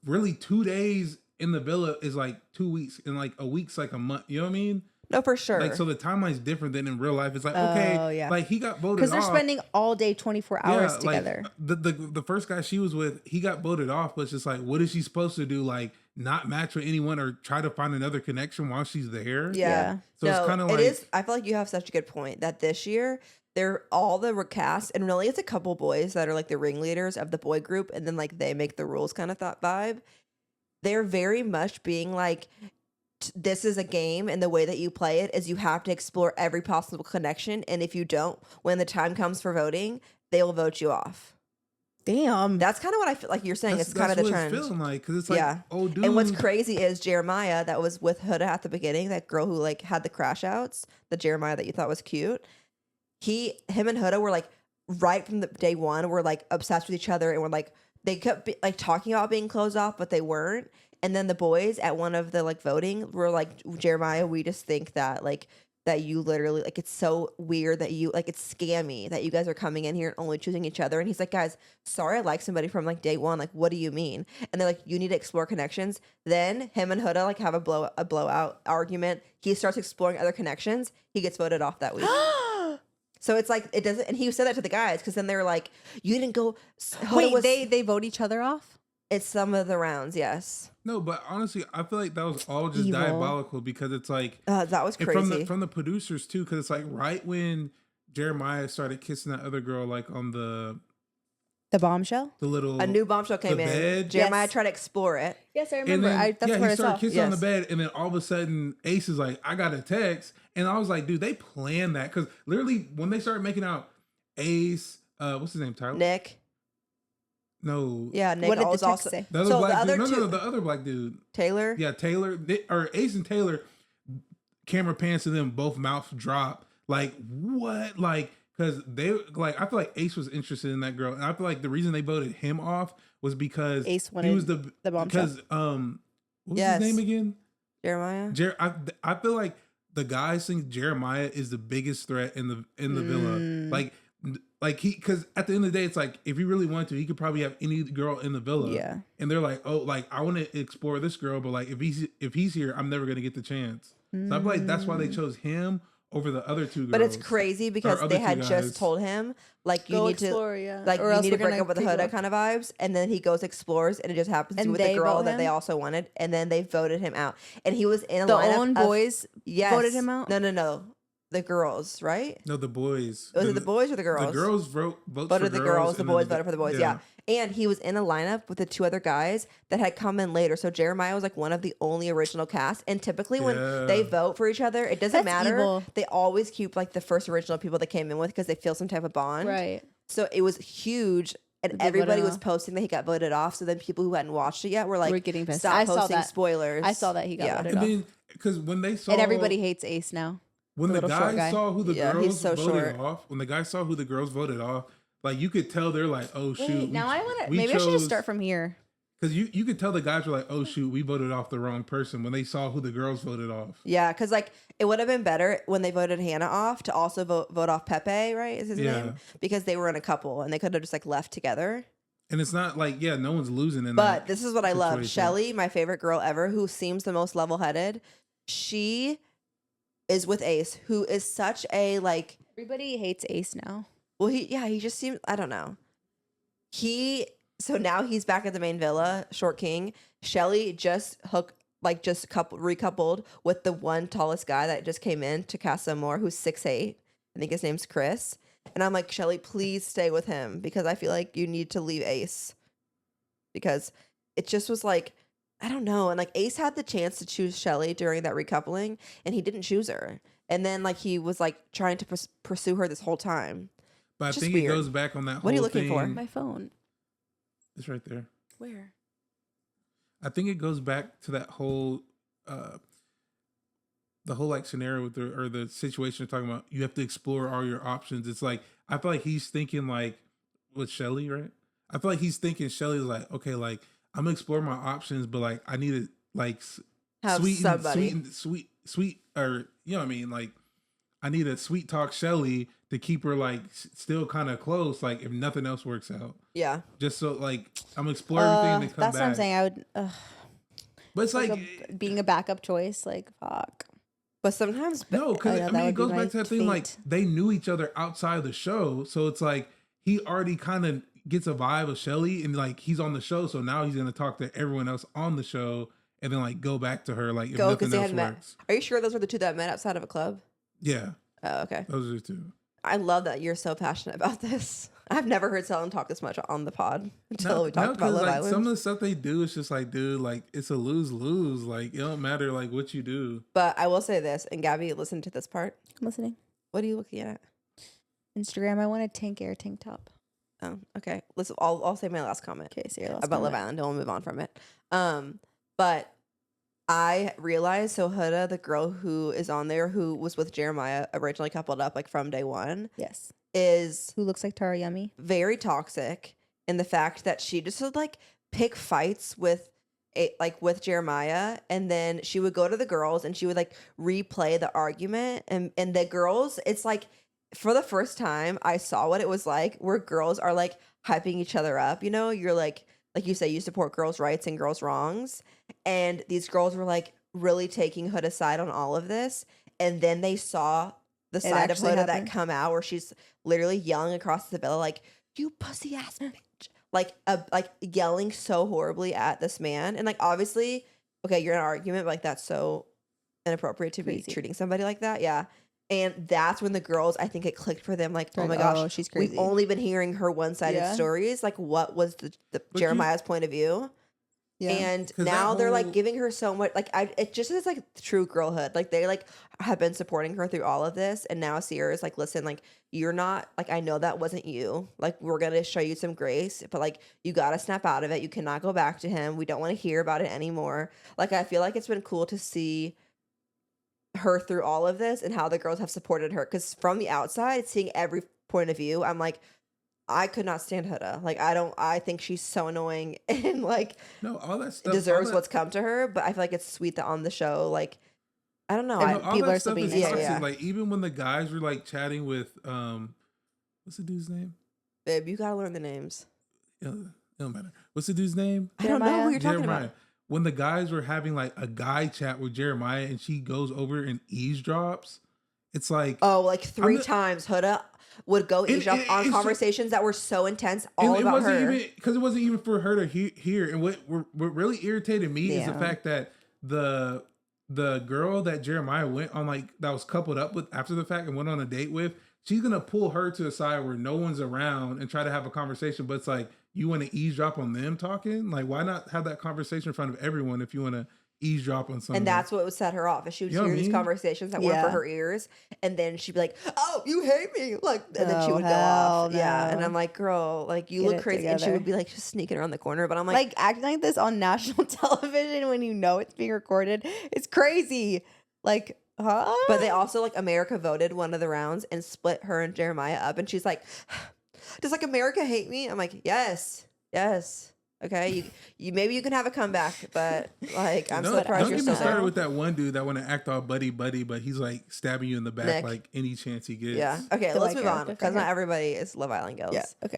Speaker 4: really 2 days in the villa is like 2 weeks, and like a week's like a month. You know what I mean?
Speaker 2: No, for sure.
Speaker 4: Like, so the timeline's different than in real life. It's like, okay,
Speaker 3: Oh, yeah.
Speaker 4: like he got voted off
Speaker 3: Because they're spending all day 24 hours together.
Speaker 4: Like the first guy she was with, he got voted off, but it's just like, what is she supposed to do? Like, not match with anyone or try to find another connection while she's there?
Speaker 2: Yeah.
Speaker 4: So it's kind of like,
Speaker 2: it is. I feel like you have such a good point that this year they're all the recast, and really it's a couple boys that are like the ringleaders of the boy group, and then like they make the rules kind of thought vibe. They're very much being like, this is a game, and the way that you play it is you have to explore every possible connection, and if you don't, when the time comes for voting, they will vote you off.
Speaker 3: Damn.
Speaker 2: That's kind of what I feel like you're saying. It's kind of the trend.
Speaker 4: It's feeling like, because it's like,
Speaker 2: Yeah.
Speaker 4: oh, dude.
Speaker 2: And what's crazy is Jeremiah, that was with Huda at the beginning, that girl who like had the crash outs, the Jeremiah that you thought was cute. Him and Huda were like right from the day one, were like obsessed with each other, and were like they kept like talking about being closed off, but they weren't. And then the boys at one of the like voting were like, Jeremiah, we just think that like that you literally like, it's so weird that you like, it's scammy that you guys are coming in here and only choosing each other. And he's like, guys, sorry, I like somebody from like day one. Like, what do you mean? And they're like, you need to explore connections. Then him and Huda like have a blowout argument. He starts exploring other connections. He gets voted off that week. So it's like, it doesn't, and he said that to the guys, because then they were like, you didn't go.
Speaker 3: Wait, they vote each other off?
Speaker 2: It's some of the rounds, yes.
Speaker 4: No, but honestly, I feel like that was all just
Speaker 3: Evil.
Speaker 4: diabolical, because it's like,
Speaker 2: That was
Speaker 4: and
Speaker 2: crazy.
Speaker 4: from the producers too, because it's like right when Jeremiah started kissing that other girl, like on the
Speaker 3: bombshell?
Speaker 4: the little
Speaker 2: A new bombshell came
Speaker 4: the
Speaker 2: in.
Speaker 4: bed.
Speaker 2: Jeremiah
Speaker 3: Yes.
Speaker 2: tried to explore it.
Speaker 3: Yes, I
Speaker 4: And
Speaker 3: remember.
Speaker 4: then,
Speaker 3: That's
Speaker 4: yeah,
Speaker 3: what
Speaker 4: he
Speaker 3: I saw.
Speaker 4: started kissing on the
Speaker 2: Yes.
Speaker 4: bed, and then all of a sudden, Ace is like, "I got a text," and I was like, "Dude, they planned that," because literally when they started making out, Ace, what's his name, Tyler?
Speaker 2: Nick.
Speaker 4: No,
Speaker 2: Yeah, Nick
Speaker 3: What did the
Speaker 2: was
Speaker 3: text
Speaker 2: also.
Speaker 3: say?
Speaker 4: the other
Speaker 2: So
Speaker 4: black
Speaker 2: the other
Speaker 4: dude.
Speaker 2: two,
Speaker 4: No, the other black dude.
Speaker 2: Taylor.
Speaker 4: Yeah, Taylor, or Ace and Taylor. Camera pans to them, both mouths drop. Like, what? Like, because they like, I feel like Ace was interested in that girl, and I feel like the reason they voted him off was because
Speaker 3: Ace
Speaker 4: he
Speaker 3: wanted
Speaker 4: was
Speaker 3: the bombshell.
Speaker 4: because what was
Speaker 2: Yes.
Speaker 4: his name again?
Speaker 2: Jeremiah.
Speaker 4: I feel like the guys think Jeremiah is the biggest threat in the villa. Like he, because at the end of the day, it's like, if he really wanted to, he could probably have any girl in the villa.
Speaker 3: Yeah.
Speaker 4: And they're like, oh, like, I want to explore this girl, but like, if he's here, I'm never gonna get the chance. So I feel like that's why they chose him over the other two girls.
Speaker 2: But it's crazy because
Speaker 4: other
Speaker 2: they
Speaker 4: two
Speaker 2: had
Speaker 4: guys.
Speaker 2: just told him like you
Speaker 3: Go
Speaker 2: need
Speaker 3: explore,
Speaker 2: to
Speaker 3: yeah.
Speaker 2: like
Speaker 3: Or
Speaker 2: you
Speaker 3: else
Speaker 2: need to
Speaker 3: we're
Speaker 2: break
Speaker 3: gonna
Speaker 2: up with the
Speaker 3: kick you
Speaker 2: Huda
Speaker 3: off.
Speaker 2: kind of vibes, and then he goes explores, and it just happens to
Speaker 3: And
Speaker 2: be with the
Speaker 3: they
Speaker 2: girl
Speaker 3: vote
Speaker 2: that they
Speaker 3: him?
Speaker 2: also wanted, and then they voted him out, and he was in a
Speaker 3: The
Speaker 2: lineup
Speaker 3: own
Speaker 2: of-
Speaker 3: boys
Speaker 2: yes.
Speaker 3: voted him out?
Speaker 2: No, the girls, right?
Speaker 4: No, the boys.
Speaker 2: Was it the boys or the girls?
Speaker 4: The girls vote
Speaker 2: Voted
Speaker 4: for
Speaker 2: the girls, the
Speaker 4: and then
Speaker 2: boys voted for the boys. Yeah. And he was in a lineup with the two other guys that had come in later. So Jeremiah was like one of the only original cast. And typically when they
Speaker 4: Yeah.
Speaker 2: vote for each other, it doesn't
Speaker 3: That's
Speaker 2: matter.
Speaker 3: evil.
Speaker 2: They always keep like the first original people they came in with because they feel some type of bond.
Speaker 3: Right.
Speaker 2: So it was huge. And
Speaker 3: They voted
Speaker 2: everybody
Speaker 3: him
Speaker 2: was
Speaker 3: off.
Speaker 2: posting that he got voted off. So then people who hadn't watched it yet were like,
Speaker 3: We're getting pissed.
Speaker 2: stop
Speaker 3: I saw
Speaker 2: posting
Speaker 3: that.
Speaker 2: spoilers.
Speaker 3: I saw that he got voted
Speaker 4: And
Speaker 3: off.
Speaker 4: then, because when they saw,
Speaker 3: And everybody hates Ace now.
Speaker 4: when
Speaker 3: the
Speaker 4: the
Speaker 3: little short
Speaker 4: guys
Speaker 3: guy.
Speaker 4: saw who the
Speaker 2: Yeah,
Speaker 4: girls
Speaker 2: he's so
Speaker 4: voted
Speaker 2: short.
Speaker 4: off, when the guys saw who the girls voted off, like you could tell they're like, oh shoot.
Speaker 3: Wait, now I want to.
Speaker 4: we
Speaker 3: Maybe I should just
Speaker 4: chose-
Speaker 3: start from here.
Speaker 4: Because you could tell the guys were like, oh shoot, we voted off the wrong person when they saw who the girls voted off.
Speaker 2: Yeah, because like it would have been better when they voted Hannah off to also vote off Pepe, right? Is his name? Because they were in a couple and they could have just like left together.
Speaker 4: And it's not like, yeah, no one's losing in
Speaker 2: But
Speaker 4: that
Speaker 2: this is what I love.
Speaker 4: situation.
Speaker 2: Shelly, my favorite girl ever, who seems the most level-headed. She is with Ace, who is such a like.
Speaker 3: Everybody hates Ace now.
Speaker 2: Well, he just seems. I don't know. So now he's back at the main villa, Short King. Shelly just recoupled with the one tallest guy that just came in to cast some more, who's 6'8". I think his name's Chris. And I'm like, Shelly, please stay with him because I feel like you need to leave Ace. Because it just was like, I don't know. And like Ace had the chance to choose Shelly during that recoupling and he didn't choose her. And then like he was like trying to pursue her this whole time.
Speaker 4: But I
Speaker 2: Just
Speaker 4: think
Speaker 2: weird.
Speaker 4: it goes back on that
Speaker 2: What are you
Speaker 4: whole
Speaker 2: looking for?
Speaker 4: thing.
Speaker 3: My phone.
Speaker 4: It's right there.
Speaker 3: Where?
Speaker 4: I think it goes back to that whole, the whole like scenario with the situation you're talking about. You have to explore all your options. It's like, I feel like he's thinking like with Shelly, right? I feel like he's thinking Shelly's like, okay, like I'm gonna explore my options, but like I need to like
Speaker 2: Have somebody.
Speaker 4: sweet, or you know what I mean? Like I need a sweet talk Shelly to keep her like still kind of close. Like if nothing else works out,
Speaker 2: Yeah.
Speaker 4: just so like I'm gonna explore everything and then come
Speaker 3: That's
Speaker 4: back.
Speaker 3: what I'm saying. I would.
Speaker 4: But it's like
Speaker 3: being a backup choice. Like fuck.
Speaker 2: But sometimes
Speaker 4: no, because
Speaker 3: I know,
Speaker 4: I
Speaker 3: that
Speaker 4: mean
Speaker 3: would
Speaker 4: it goes
Speaker 3: be my
Speaker 4: back to that thing. Like
Speaker 3: fate.
Speaker 4: they knew each other outside of the show, so it's like he already kind of gets a vibe of Shelly, and like he's on the show, so now he's gonna talk to everyone else on the show, and then like go back to her like if
Speaker 2: go because
Speaker 4: nothing
Speaker 2: they
Speaker 4: else
Speaker 2: had met.
Speaker 4: works.
Speaker 2: Are you sure those were the two that met outside of a club?
Speaker 4: Yeah,
Speaker 2: Oh, okay.
Speaker 4: those are the two.
Speaker 2: I love that you're so passionate about this. I've never heard Selin talk this much on the pod until we talked about Love
Speaker 4: like
Speaker 2: Island.
Speaker 4: some of the stuff they do is just like, dude, like it's a lose. Like it don't matter like what you do.
Speaker 2: But I will say this, and Gabby, listen to this part.
Speaker 3: I'm listening.
Speaker 2: What are you looking at?
Speaker 3: Instagram. I want a tank top.
Speaker 2: Oh, okay. Listen, I'll say my last comment
Speaker 3: Okay, so your last
Speaker 2: about Love
Speaker 3: comment.
Speaker 2: Island, and we'll move on from it. But I realized, so Huda, the girl who is on there, who was with Jeremiah, originally coupled up like from day one,
Speaker 3: Yes.
Speaker 2: is
Speaker 3: Who looks like Tara Yummy?
Speaker 2: very toxic in the fact that she just would like pick fights with Jeremiah, and then she would go to the girls and she would like replay the argument, and the girls, it's like for the first time I saw what it was like where girls are like hyping each other up, you know, you're like you say, you support girls' rights and girls' wrongs, and these girls were like really taking Huda's side on all of this, and then they saw the side of
Speaker 3: actually
Speaker 2: Huda that
Speaker 3: happened.
Speaker 2: come out where she's literally yelling across the villa like, you pussy ass bitch, like yelling so horribly at this man. And like obviously, okay, you're in an argument, but like that's so inappropriate to be
Speaker 3: Crazy.
Speaker 2: treating somebody like that. Yeah. And that's when the girls, I think it clicked for them, like, oh
Speaker 3: Like,
Speaker 2: my gosh,
Speaker 3: oh, she's crazy.
Speaker 2: we've only been hearing her one-sided
Speaker 3: Yeah.
Speaker 2: stories. Like, what was the
Speaker 4: you-
Speaker 2: Jeremiah's point of view?
Speaker 3: Yeah.
Speaker 2: And
Speaker 4: 'Cause
Speaker 2: now
Speaker 4: that
Speaker 2: they're like
Speaker 4: whole-
Speaker 2: giving her so much, like it just is like true girlhood. Like they like have been supporting her through all of this, and now Sierra's like, listen, like you're not, like I know that wasn't you. Like we're gonna show you some grace, but like you gotta snap out of it. You cannot go back to him. We don't want to hear about it anymore. Like I feel like it's been cool to see her through all of this and how the girls have supported her. Because from the outside, seeing every point of view, I'm like, I could not stand Huda. Like I think she's so annoying and like
Speaker 4: No, all that stuff
Speaker 2: deserves
Speaker 4: all that,
Speaker 2: what's come to her. But I feel like it's sweet that on the show, like I don't know.
Speaker 3: And
Speaker 4: no, all
Speaker 3: people
Speaker 4: that
Speaker 3: are still
Speaker 4: stuff
Speaker 3: being
Speaker 4: is
Speaker 3: nice.
Speaker 2: Yeah,
Speaker 4: toxic.
Speaker 2: yeah.
Speaker 4: Like even when the guys were like chatting with what's the dude's name?
Speaker 2: Babe, you gotta learn the names.
Speaker 4: It don't matter. What's the dude's name?
Speaker 2: I don't know
Speaker 3: Jeremiah?
Speaker 2: who you're talking
Speaker 4: Jeremiah.
Speaker 2: about.
Speaker 4: When the guys were having like a guy chat with Jeremiah and she goes over and eavesdrops, it's like
Speaker 2: Oh, like 3
Speaker 4: the-
Speaker 2: times Huda would go eavesdrop on
Speaker 4: it's-
Speaker 2: conversations that were so intense,
Speaker 4: and
Speaker 2: all
Speaker 4: it
Speaker 2: about
Speaker 4: wasn't
Speaker 2: her.
Speaker 4: even because it wasn't even for her to hear. And what really irritated me is the
Speaker 3: Yeah.
Speaker 4: fact that the girl that Jeremiah went on like that was coupled up with after the fact and went on a date with, she's gonna pull her to the side where no one's around and try to have a conversation. But it's like you want to eavesdrop on them talking. Like why not have that conversation in front of everyone if you want to eavesdrop on someone?
Speaker 2: And that's what would set her off. Is she would
Speaker 4: You know what
Speaker 2: hear
Speaker 4: I
Speaker 2: these
Speaker 4: mean?
Speaker 2: conversations that weren't for
Speaker 3: Yeah.
Speaker 2: her ears, and then she'd be like, "Oh, you hate me!" Like, and then she
Speaker 3: Oh,
Speaker 2: would go off.
Speaker 3: hell
Speaker 2: Yeah, and
Speaker 3: no.
Speaker 2: I'm like, "Girl, like you
Speaker 3: Get
Speaker 2: look
Speaker 3: it
Speaker 2: crazy," and she
Speaker 3: together.
Speaker 2: would be like just sneaking around the corner. But I'm like,
Speaker 3: Like acting like this on national television when you know it's being recorded. It's crazy. Like, huh?
Speaker 2: but they also like America voted one of the rounds and split her and Jeremiah up, and she's like, "Does like America hate me?" I'm like, "Yes, yes." Okay, you maybe you can have a comeback, but like I'm
Speaker 4: Don't
Speaker 2: surprised
Speaker 4: get
Speaker 2: you're
Speaker 4: me
Speaker 2: still
Speaker 4: started
Speaker 2: there.
Speaker 4: with that one dude that want to act all buddy, but he's like stabbing you in the back
Speaker 2: Nick.
Speaker 4: like any chance he gets.
Speaker 2: Yeah. Okay,
Speaker 3: The
Speaker 2: let's
Speaker 3: white
Speaker 2: move
Speaker 3: guy
Speaker 2: on
Speaker 3: with the
Speaker 2: because
Speaker 3: fair
Speaker 2: not
Speaker 3: hair.
Speaker 2: everybody is Love Island girls.
Speaker 3: Yeah. Okay.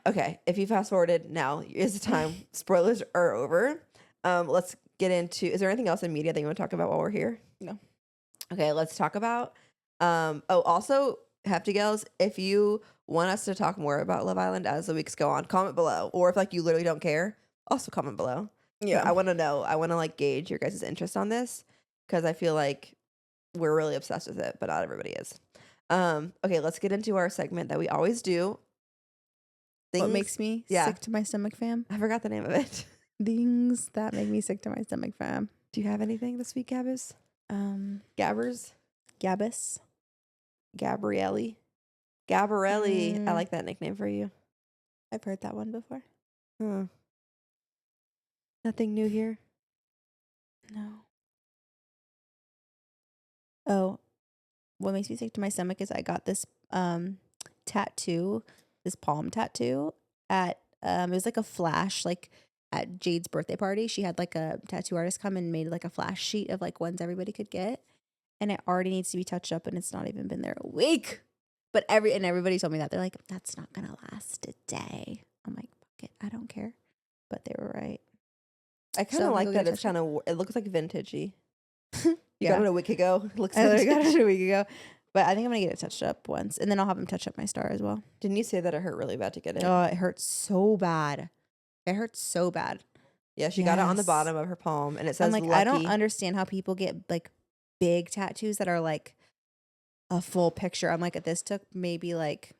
Speaker 2: Okay, if you fast forwarded, now is the time. Spoilers are over. Let's get into. Is there anything else in media that you want to talk about while we're here?
Speaker 3: No.
Speaker 2: Okay, let's talk about. Also, Hefty Gals, if you want us to talk more about Love Island as the weeks go on, comment below. Or if like you literally don't care, also comment below.
Speaker 3: Yeah.
Speaker 2: But I want to know. I want to like gauge your guys' interest on this because I feel like we're really obsessed with it, but not everybody is. Okay, let's get into our segment that we always do.
Speaker 3: What makes me
Speaker 2: yeah.
Speaker 3: sick to my stomach, fam?
Speaker 2: I forgot the name of it.
Speaker 3: Things that make me sick to my stomach, fam.
Speaker 2: Do you have anything this week, Gabbers? Gabbers?
Speaker 3: Gabis.
Speaker 2: Gabrielli? Gabarelli. I
Speaker 3: Mm.
Speaker 2: like that nickname for you.
Speaker 3: I've heard that one before.
Speaker 2: Huh. Nothing new here.
Speaker 3: No. Oh, what makes me sick to my stomach is I got this tattoo, this palm tattoo at it was like a flash, like at Jade's birthday party. She had like a tattoo artist come and made like a flash sheet of like ones everybody could get. And it already needs to be touched up and it's not even been there a week. But everybody told me that. They're like, that's not gonna last a day. I'm like, fuck it, I don't care. But they were right.
Speaker 2: I kind
Speaker 3: So
Speaker 2: of
Speaker 3: I'm
Speaker 2: like
Speaker 3: gonna
Speaker 2: that
Speaker 3: go
Speaker 2: it's
Speaker 3: touch
Speaker 2: kind of, it looks like vintagey. You
Speaker 3: Yeah.
Speaker 2: got it a week ago. It looks
Speaker 3: I literally got
Speaker 2: vintage.
Speaker 3: it a week ago. But I think I'm gonna get it touched up once. And then I'll have him touch up my star as well.
Speaker 2: Didn't you say that it hurt really bad to get it?
Speaker 3: Oh, it hurts so bad. It hurts so bad.
Speaker 2: Yeah, she got it on the
Speaker 3: Yes.
Speaker 2: bottom of her palm and it says
Speaker 3: I'm like,
Speaker 2: lucky.
Speaker 3: I don't understand how people get like big tattoos that are like a full picture. I'm like, this took maybe like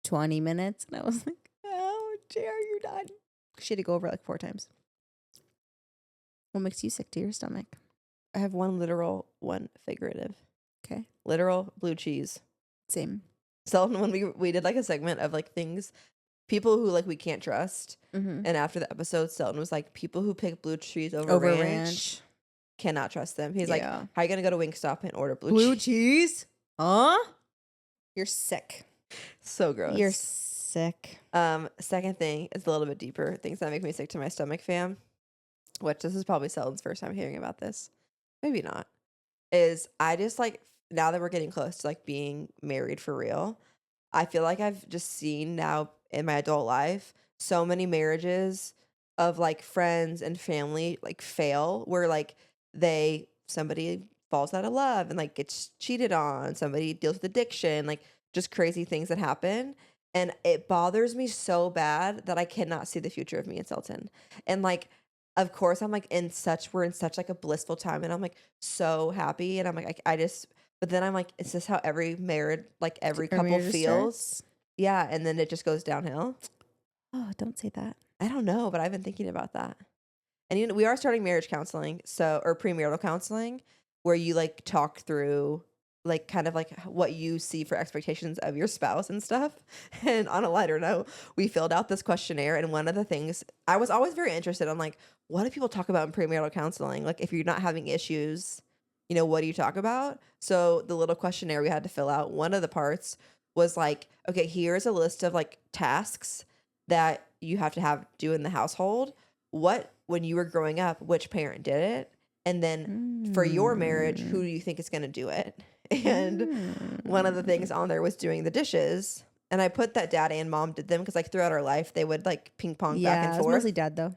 Speaker 3: 20 minutes. And I was like, how dare you done? She had to go over it like 4 times. What makes you sick to your stomach?
Speaker 2: I have one literal, one figurative.
Speaker 3: Okay.
Speaker 2: Literal blue cheese.
Speaker 3: Same.
Speaker 2: Selton, when we did like a segment of like things, people who like we can't trust.
Speaker 3: Mm-hmm.
Speaker 2: And after the episode, Selton was like, people who pick blue cheese over ranch, cannot trust them. He's like,
Speaker 3: Yeah.
Speaker 2: how are you going to go to Wingstop and order blue
Speaker 3: Blue
Speaker 2: cheese?
Speaker 3: cheese? Huh? You're sick.
Speaker 2: So gross.
Speaker 3: You're sick.
Speaker 2: Second thing is a little bit deeper. Things that make me sick to my stomach, fam. Which this is probably Selton's first time hearing about this. Maybe not. Is I just like, now that we're getting close to like being married for real, I feel like I've just seen now in my adult life so many marriages of like friends and family like fail where like somebody falls out of love and like gets cheated on, somebody deals with addiction, like just crazy things that happen. And it bothers me so bad that I cannot see the future of me and Selton. And like, of course, I'm like we're in such like a blissful time and I'm like so happy. And I'm like, but then I'm like, is this how every married, like every couple
Speaker 3: marriage
Speaker 2: feels?
Speaker 3: starts?
Speaker 2: Yeah. And then it just goes downhill.
Speaker 3: Oh, don't say that.
Speaker 2: I don't know, but I've been thinking about that. And you know, we are starting marriage counseling, or premarital counseling, where you like talk through like kind of like what you see for expectations of your spouse and stuff. And on a lighter note, we filled out this questionnaire, and one of the things I was always very interested in, like, what do people talk about in premarital counseling? Like, if you're not having issues, you know, what do you talk about? So the little questionnaire we had to fill out, one of the parts was like, okay, here's a list of like tasks that you have to do in the household. When you were growing up, which parent did it? And then for your marriage, who do you think is going to do it? And one of the things on there was doing the dishes. And I put that dad and mom did them because like throughout our life, they would like ping pong back and
Speaker 3: it was
Speaker 2: forth.
Speaker 3: mostly dad though.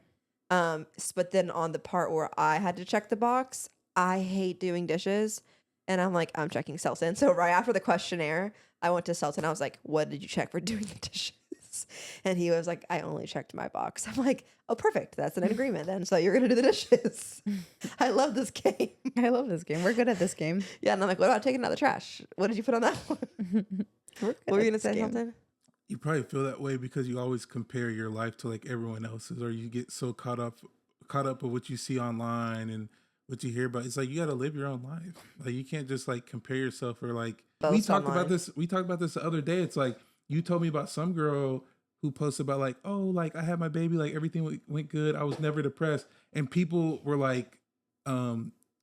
Speaker 2: But then on the part where I had to check the box, I hate doing dishes. And I'm like, I'm checking Selton. So right after the questionnaire, I went to Selton. I was like, what did you check for doing the dishes? And he was like, I only checked my box. I'm like, oh, perfect. That's an agreement then. So you're going to do the dishes. I love this game.
Speaker 3: I love this game. We're good at this game.
Speaker 2: Yeah. And I'm like, what about taking out the trash? What did you put on that one? What were you going to say, something?
Speaker 4: You probably feel that way because you always compare your life to like everyone else's, or you get so caught up with what you see online and what you hear about. It's like you got to live your own life. Like you can't just like compare yourself or like we talked about this the other day. It's like you told me about some girl who posted about like, oh, like I had my baby, like everything went good. I was never depressed. And people were like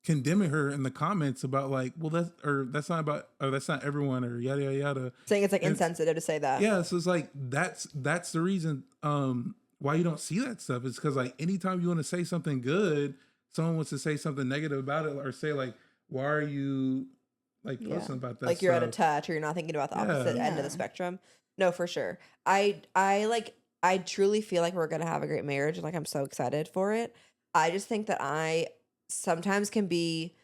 Speaker 4: condemning her in the comments about like, well, that's not everyone or yada, yada, yada.
Speaker 2: Saying it's like insensitive to say that.
Speaker 4: Yeah. So it's like, that's the reason why you don't see that stuff is because like anytime you want to say something good, someone wants to say something negative about it or say like, why are you like
Speaker 3: Yeah.
Speaker 4: posting about that
Speaker 2: Like you're out of
Speaker 4: stuff?
Speaker 2: touch or you're not thinking about the opposite end of
Speaker 3: Yeah.
Speaker 2: the spectrum. No, for sure. I truly feel like we're gonna have a great marriage. Like I'm so excited for it. I just think that I sometimes can be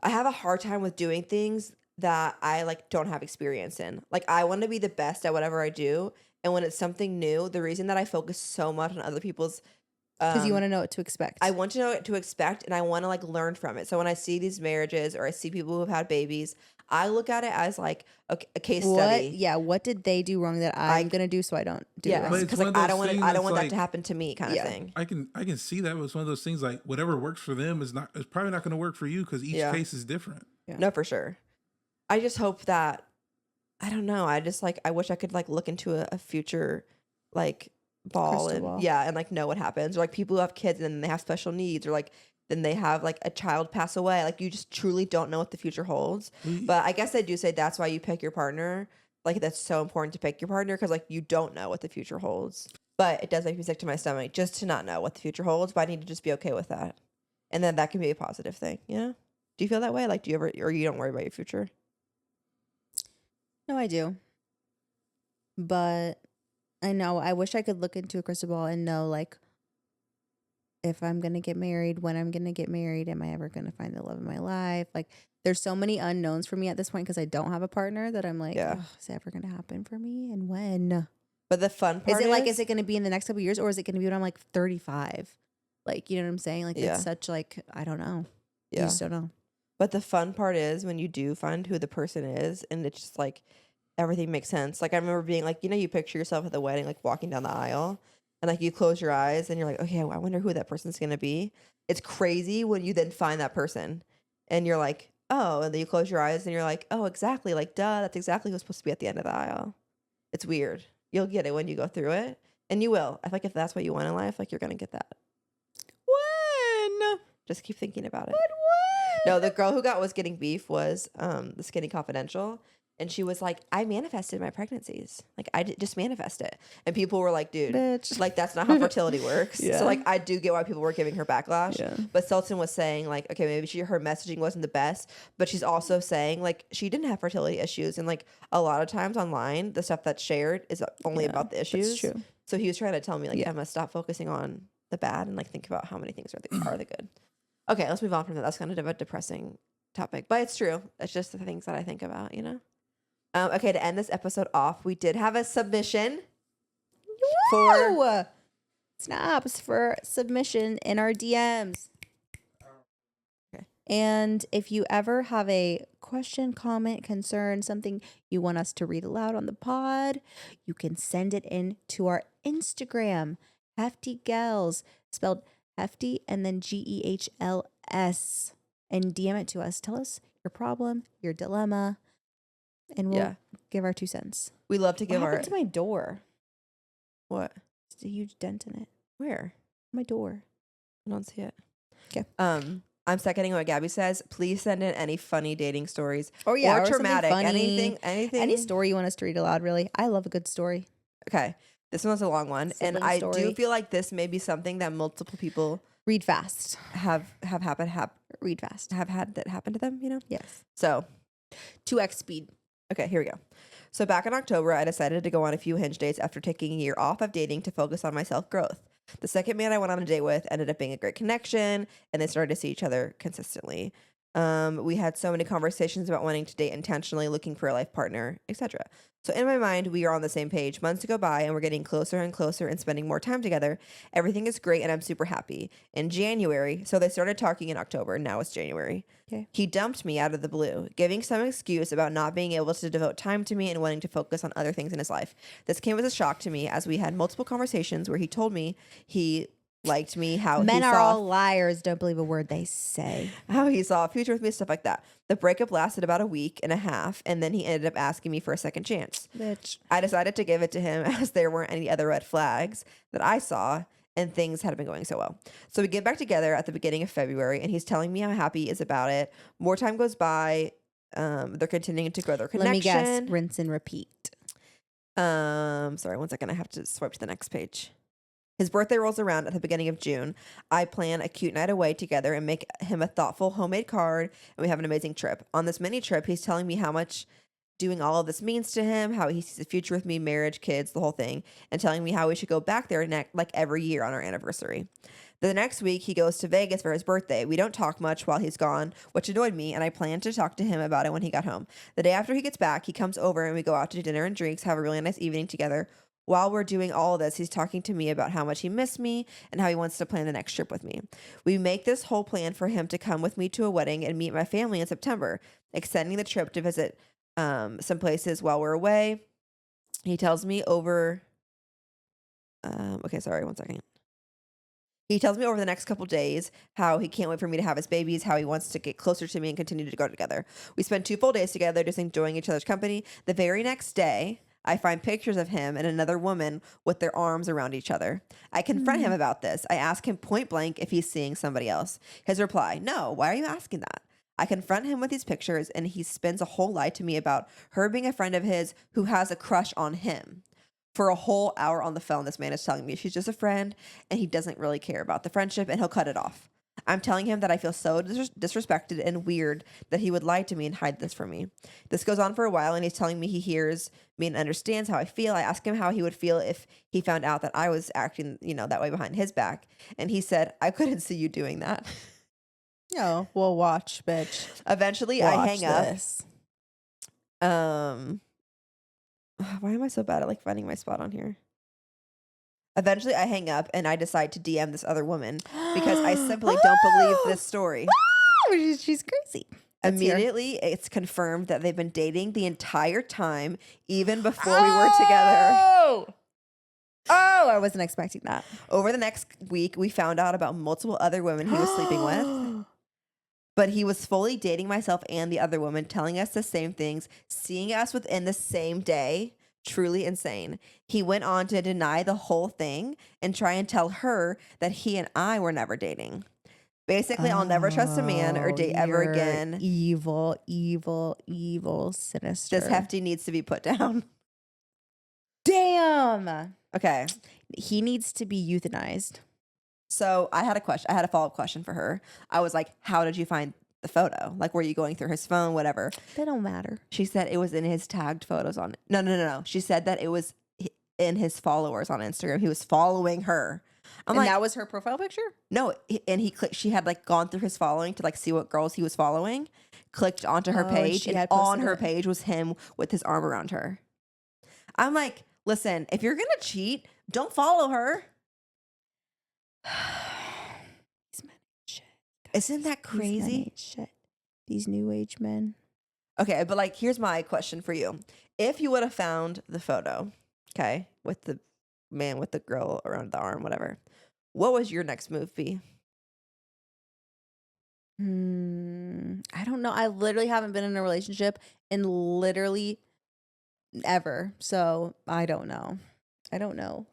Speaker 2: I have a hard time with doing things that I like don't have experience in. Like I want to be the best at whatever I do. And when it's something new, the reason that I focus so much on other people's
Speaker 3: Because you want to know what to expect.
Speaker 2: I want to know what to expect and I want to like learn from it. So when I see these marriages or I see people who have had babies, I look at it as like a case study.
Speaker 3: Yeah, what did they do wrong that I'm gonna do so I don't do
Speaker 2: Yeah,
Speaker 3: wrong?
Speaker 4: But it's
Speaker 2: because
Speaker 4: one
Speaker 2: like
Speaker 4: of
Speaker 2: I
Speaker 4: those
Speaker 2: don't want
Speaker 4: things
Speaker 2: I don't
Speaker 4: that's
Speaker 2: want that
Speaker 4: like-
Speaker 2: to happen to me, kind
Speaker 3: Yeah.
Speaker 2: of thing.
Speaker 4: I can see that, but it's one of those things like whatever works for them is probably not going to work for you because each
Speaker 2: Yeah.
Speaker 4: case is different.
Speaker 3: Yeah.
Speaker 2: No, for sure. I just hope that I don't know. I just like I wish I could like look into a future like ball
Speaker 3: Crystal
Speaker 2: and
Speaker 3: ball.
Speaker 2: yeah, and like know what happens. Or like people who have kids and then they have special needs or like then they have like a child pass away. Like you just truly don't know what the future holds. But I guess I do say that's why you pick your partner. Like that's so important to pick your partner because like you don't know what the future holds. But it does make me sick to my stomach just to not know what the future holds. But I need to just be okay with that. And then that can be a positive thing, you know? Do you feel that way? Like do you ever or you don't worry about your future?
Speaker 3: No, I do. But I know I wish I could look into a crystal ball and know like if I'm gonna get married, when I'm gonna get married, am I ever gonna find the love of my life? Like there's so many unknowns for me at this point because I don't have a partner that I'm like,
Speaker 2: Yeah.
Speaker 3: "Ugh, is it ever gonna happen for me? And when?
Speaker 2: But the fun part
Speaker 3: Is it gonna be in the next couple of years or is it gonna be when I'm like 35? Like, you know what I'm saying? Like
Speaker 2: Yeah.
Speaker 3: it's such like I don't know. You
Speaker 2: yeah.
Speaker 3: just don't know.
Speaker 2: But the fun part is when you do find who the person is and it's just like everything makes sense. Like I remember being like, you know, you picture yourself at the wedding, like walking down the aisle and like you close your eyes and you're like, okay, I wonder who that person's going to be. It's crazy when you then find that person and you're like, oh, and then you close your eyes and you're like, oh, exactly. Like, duh, that's exactly who's supposed to be at the end of the aisle. It's weird. You'll get it when you go through it and you will. I feel like if that's what you want in life, like you're going to get that.
Speaker 3: When?
Speaker 2: Just keep thinking about it.
Speaker 3: But when?
Speaker 2: No, the girl who was getting beef was the Skinny Confidential. And she was like, I manifested my pregnancies. Like, I just manifest it. And people were like, dude,
Speaker 3: Bitch.
Speaker 2: like, that's not how fertility works.
Speaker 3: Yeah.
Speaker 2: So, like, I do get why people were giving her backlash.
Speaker 3: Yeah.
Speaker 2: But Sultan was saying, like, okay, maybe her messaging wasn't the best. But she's also saying, like, she didn't have fertility issues. And, like, a lot of times online, the stuff that's shared is only
Speaker 3: Yeah,
Speaker 2: about the issues.
Speaker 3: that's true.
Speaker 2: So he was trying to tell me, like,
Speaker 3: Yeah.
Speaker 2: Emma, stop focusing on the bad and, like, think about how many things are the good. Okay, let's move on from that. That's kind of a depressing topic. But it's true. It's just the things that I think about, you know? Okay, to end this episode off, we did have a submission for
Speaker 3: Woo! Snaps for submission in our DMs.
Speaker 2: Okay.
Speaker 3: And if you ever have a question, comment, concern, something you want us to read aloud on the pod, you can send it in to our Instagram, Hefty Gals, spelled Hefty and then GEHLS, and DM it to us. Tell us your problem, your dilemma, and we'll
Speaker 2: Yeah.
Speaker 3: give our 2 cents.
Speaker 2: we love to
Speaker 3: What
Speaker 2: give our
Speaker 3: happened to my door?
Speaker 2: what?
Speaker 3: It's a huge dent in it.
Speaker 2: Where?
Speaker 3: My door.
Speaker 2: I don't see it.
Speaker 3: 'Kay.
Speaker 2: I'm seconding what Gabby says. Please send in any funny dating stories
Speaker 3: Oh
Speaker 2: or
Speaker 3: something
Speaker 2: traumatic,
Speaker 3: funny.
Speaker 2: anything.
Speaker 3: Any story you want us to read aloud, really. I love a good story.
Speaker 2: Okay, this one's a long one, and
Speaker 3: Sibling
Speaker 2: I
Speaker 3: story.
Speaker 2: do feel like this may be something that multiple people
Speaker 3: Read fast.
Speaker 2: have
Speaker 3: Read fast.
Speaker 2: had that happen to them. You know.
Speaker 3: Yes.
Speaker 2: So
Speaker 3: 2x speed.
Speaker 2: okay, here we go. So back in October, I decided to go on a few Hinge dates after taking a year off of dating to focus on my self-growth. The second man I went on a date with ended up being a great connection, and they started to see each other consistently. We had so many conversations about wanting to date intentionally, looking for a life partner, etc. So in my mind, we are on the same page. Months go by, and we're getting closer and closer and spending more time together. Everything is great, and I'm super happy. In January, so they started talking in October, now it's January.
Speaker 3: Okay.
Speaker 2: He dumped me out of the blue, giving some excuse about not being able to devote time to me and wanting to focus on other things in his life. This came as a shock to me as we had multiple conversations where he told me he liked me, how
Speaker 3: Men
Speaker 2: he
Speaker 3: are
Speaker 2: saw
Speaker 3: all liars. Don't believe a word they say.
Speaker 2: how he saw a future with me, stuff like that. The breakup lasted about a week and a half, and then he ended up asking me for a second chance.
Speaker 3: Bitch.
Speaker 2: I decided to give it to him as there weren't any other red flags that I saw, and things hadn't been going so well. So we get back together at the beginning of February, and he's telling me how happy he is about it. More time goes by. They're continuing to grow their connection.
Speaker 3: Let me guess. Rinse and repeat.
Speaker 2: Sorry, one second. I have to swipe to the next page. His birthday rolls around at the beginning of June. I plan a cute night away together and make him a thoughtful homemade card, and we have an amazing trip. On this mini trip, he's telling me how much doing all of this means to him, how he sees the future with me, marriage, kids, the whole thing, and telling me how we should go back there like every year on our anniversary. The next week, he goes to Vegas for his birthday. We don't talk much while he's gone, which annoyed me, and I planned to talk to him about it when he got home. The day after he gets back, he comes over and we go out to dinner and drinks, have a really nice evening together. While we're doing all of this, he's talking to me about how much he missed me and how he wants to plan the next trip with me. We make this whole plan for him to come with me to a wedding and meet my family in September, extending the trip to visit some places while we're away. He tells me over. Okay, sorry, one second. He tells me over the next couple days how he can't wait for me to have his babies, how he wants to get closer to me and continue to go together. We spend 2 full days together just enjoying each other's company. The very next day, I find pictures of him and another woman with their arms around each other. I confront him about this. I ask him point blank if he's seeing somebody else. His reply, no, why are you asking that? I confront him with these pictures and he spins a whole lie to me about her being a friend of his who has a crush on him. For a whole hour on the phone, this man is telling me she's just a friend and he doesn't really care about the friendship and he'll cut it off. I'm telling him that I feel so disrespected and weird that he would lie to me and hide this from me. This goes on for a while and he's telling me he hears me and understands how I feel. I ask him how he would feel if he found out that I was acting, that way behind his back. And he said, I couldn't see you doing that.
Speaker 3: No, well, watch, bitch.
Speaker 2: Eventually,
Speaker 3: Watch
Speaker 2: I hang
Speaker 3: this.
Speaker 2: up. Why am I so bad at finding my spot on here? Eventually, I hang up and I decide to DM this other woman because I simply don't believe this story.
Speaker 3: She's crazy. Let's hear.
Speaker 2: Immediately, it's confirmed that they've been dating the entire time, even before we were together.
Speaker 3: Oh, I wasn't expecting that.
Speaker 2: Over the next week, we found out about multiple other women he was sleeping with. But he was fully dating myself and the other woman, telling us the same things, seeing us within the same day. Truly insane. He went on to deny the whole thing and try and tell her that he and I were never dating. Basically, I'll never trust a man or date ever
Speaker 3: You're
Speaker 2: again.
Speaker 3: Evil, evil, evil, sinister.
Speaker 2: This hefty needs to be put down.
Speaker 3: Damn.
Speaker 2: Okay.
Speaker 3: He needs to be euthanized.
Speaker 2: So I had a question. I had a follow-up question for her. I was like, how did you find the photo? Like, were you going through his phone, whatever?
Speaker 3: They don't matter.
Speaker 2: She said it was in his tagged photos on. No. She said that it was in his followers on Instagram. He was following her.
Speaker 3: And that was her profile picture?
Speaker 2: No, and he clicked. She had gone through his following to see what girls he was following. Clicked onto her page,
Speaker 3: she
Speaker 2: and
Speaker 3: had
Speaker 2: on
Speaker 3: posted
Speaker 2: her
Speaker 3: it.
Speaker 2: page was him with his arm around her. I'm like, listen, if you're gonna cheat, don't follow her.
Speaker 3: These men ain't shit.
Speaker 2: Isn't that
Speaker 3: These men
Speaker 2: crazy?
Speaker 3: ain't shit. These new age men.
Speaker 2: Okay, but here's my question for you. If you would have found the photo, okay, with the man with the girl around the arm, whatever, what was your next move be?
Speaker 3: I don't know. I literally haven't been in a relationship in literally ever. So I don't know. I don't know.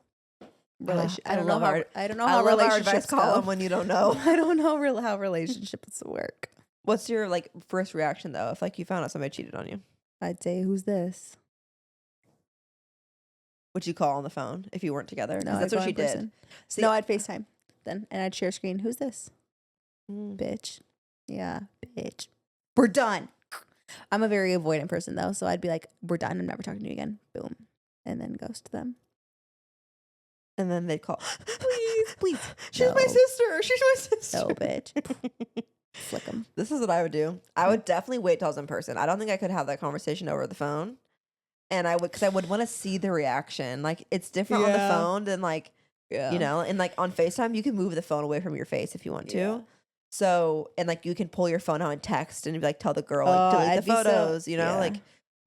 Speaker 3: I don't know how
Speaker 2: love our
Speaker 3: relationships
Speaker 2: advice
Speaker 3: go.
Speaker 2: column when you don't know.
Speaker 3: I don't know how relationships work.
Speaker 2: What's your first reaction though if you found out somebody cheated on you?
Speaker 3: I'd say, who's this?
Speaker 2: Would you call on the phone if you weren't together? 'Cause
Speaker 3: No,
Speaker 2: that's
Speaker 3: I'd
Speaker 2: what
Speaker 3: go
Speaker 2: she
Speaker 3: in
Speaker 2: did.
Speaker 3: person.
Speaker 2: See,
Speaker 3: No, I'd FaceTime then, and I'd share screen. Who's this?
Speaker 2: Mm.
Speaker 3: Bitch. Yeah, bitch. We're done. I'm a very avoidant person though, so I'd be like, we're done. I'm never talking to you again. Boom. And then ghost them.
Speaker 2: And then they'd call,
Speaker 3: Please.
Speaker 2: She's my
Speaker 3: No.
Speaker 2: sister. She's my sister.
Speaker 3: No, bitch. Flick them.
Speaker 2: This is what I would do. I would definitely wait till I was in person. I don't think I could have that conversation over the phone. And I would, because I would want to see the reaction. It's different on the
Speaker 3: Yeah.
Speaker 2: phone than
Speaker 3: Yeah.
Speaker 2: and on FaceTime, you can move the phone away from your face if you want to.
Speaker 3: Yeah.
Speaker 2: So, and you can pull your phone out and text and tell the girl,
Speaker 3: Oh,
Speaker 2: delete
Speaker 3: I'd
Speaker 2: the
Speaker 3: be so-
Speaker 2: photos,
Speaker 3: yeah.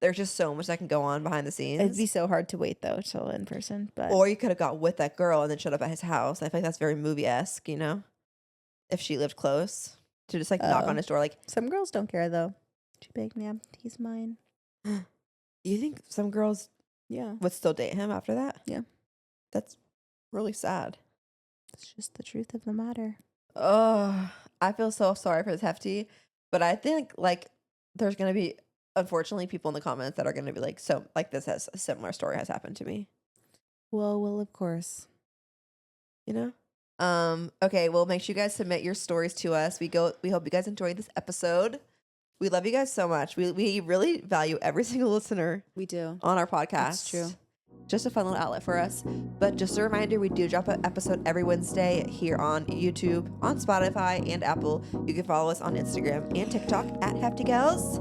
Speaker 2: there's just so much that can go on behind the scenes.
Speaker 3: It'd be so hard to wait though till in person. But
Speaker 2: Or you could have got with that girl and then showed up at his house. I feel like that's very movie-esque, if she lived close to just knock
Speaker 3: Oh.
Speaker 2: on his door.
Speaker 3: some girls don't care though. She big, yeah, he's mine.
Speaker 2: You think some girls
Speaker 3: Yeah.
Speaker 2: would still date him after that?
Speaker 3: Yeah.
Speaker 2: That's really sad.
Speaker 3: It's just the truth of the matter.
Speaker 2: Oh, I feel so sorry for this hefty, but I think there's gonna be unfortunately people in the comments that are gonna be this has a similar story has happened to me.
Speaker 3: Well, of course.
Speaker 2: you know. Okay, well, make sure you guys submit your stories to us. We hope you guys enjoyed this episode. We love you guys so much. We really value every single listener
Speaker 3: We do.
Speaker 2: on our podcast.
Speaker 3: That's true.
Speaker 2: Just a fun little outlet for us. But just a reminder, we do drop an episode every Wednesday here on YouTube, on Spotify, and Apple. You can follow us on Instagram and TikTok at Hefty Gals.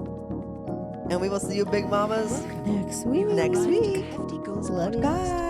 Speaker 2: And we will see you, Big Mamas,
Speaker 3: Next week.
Speaker 2: next week.
Speaker 1: Hefty Girls
Speaker 3: Love you.
Speaker 1: Podcast.
Speaker 2: Bye.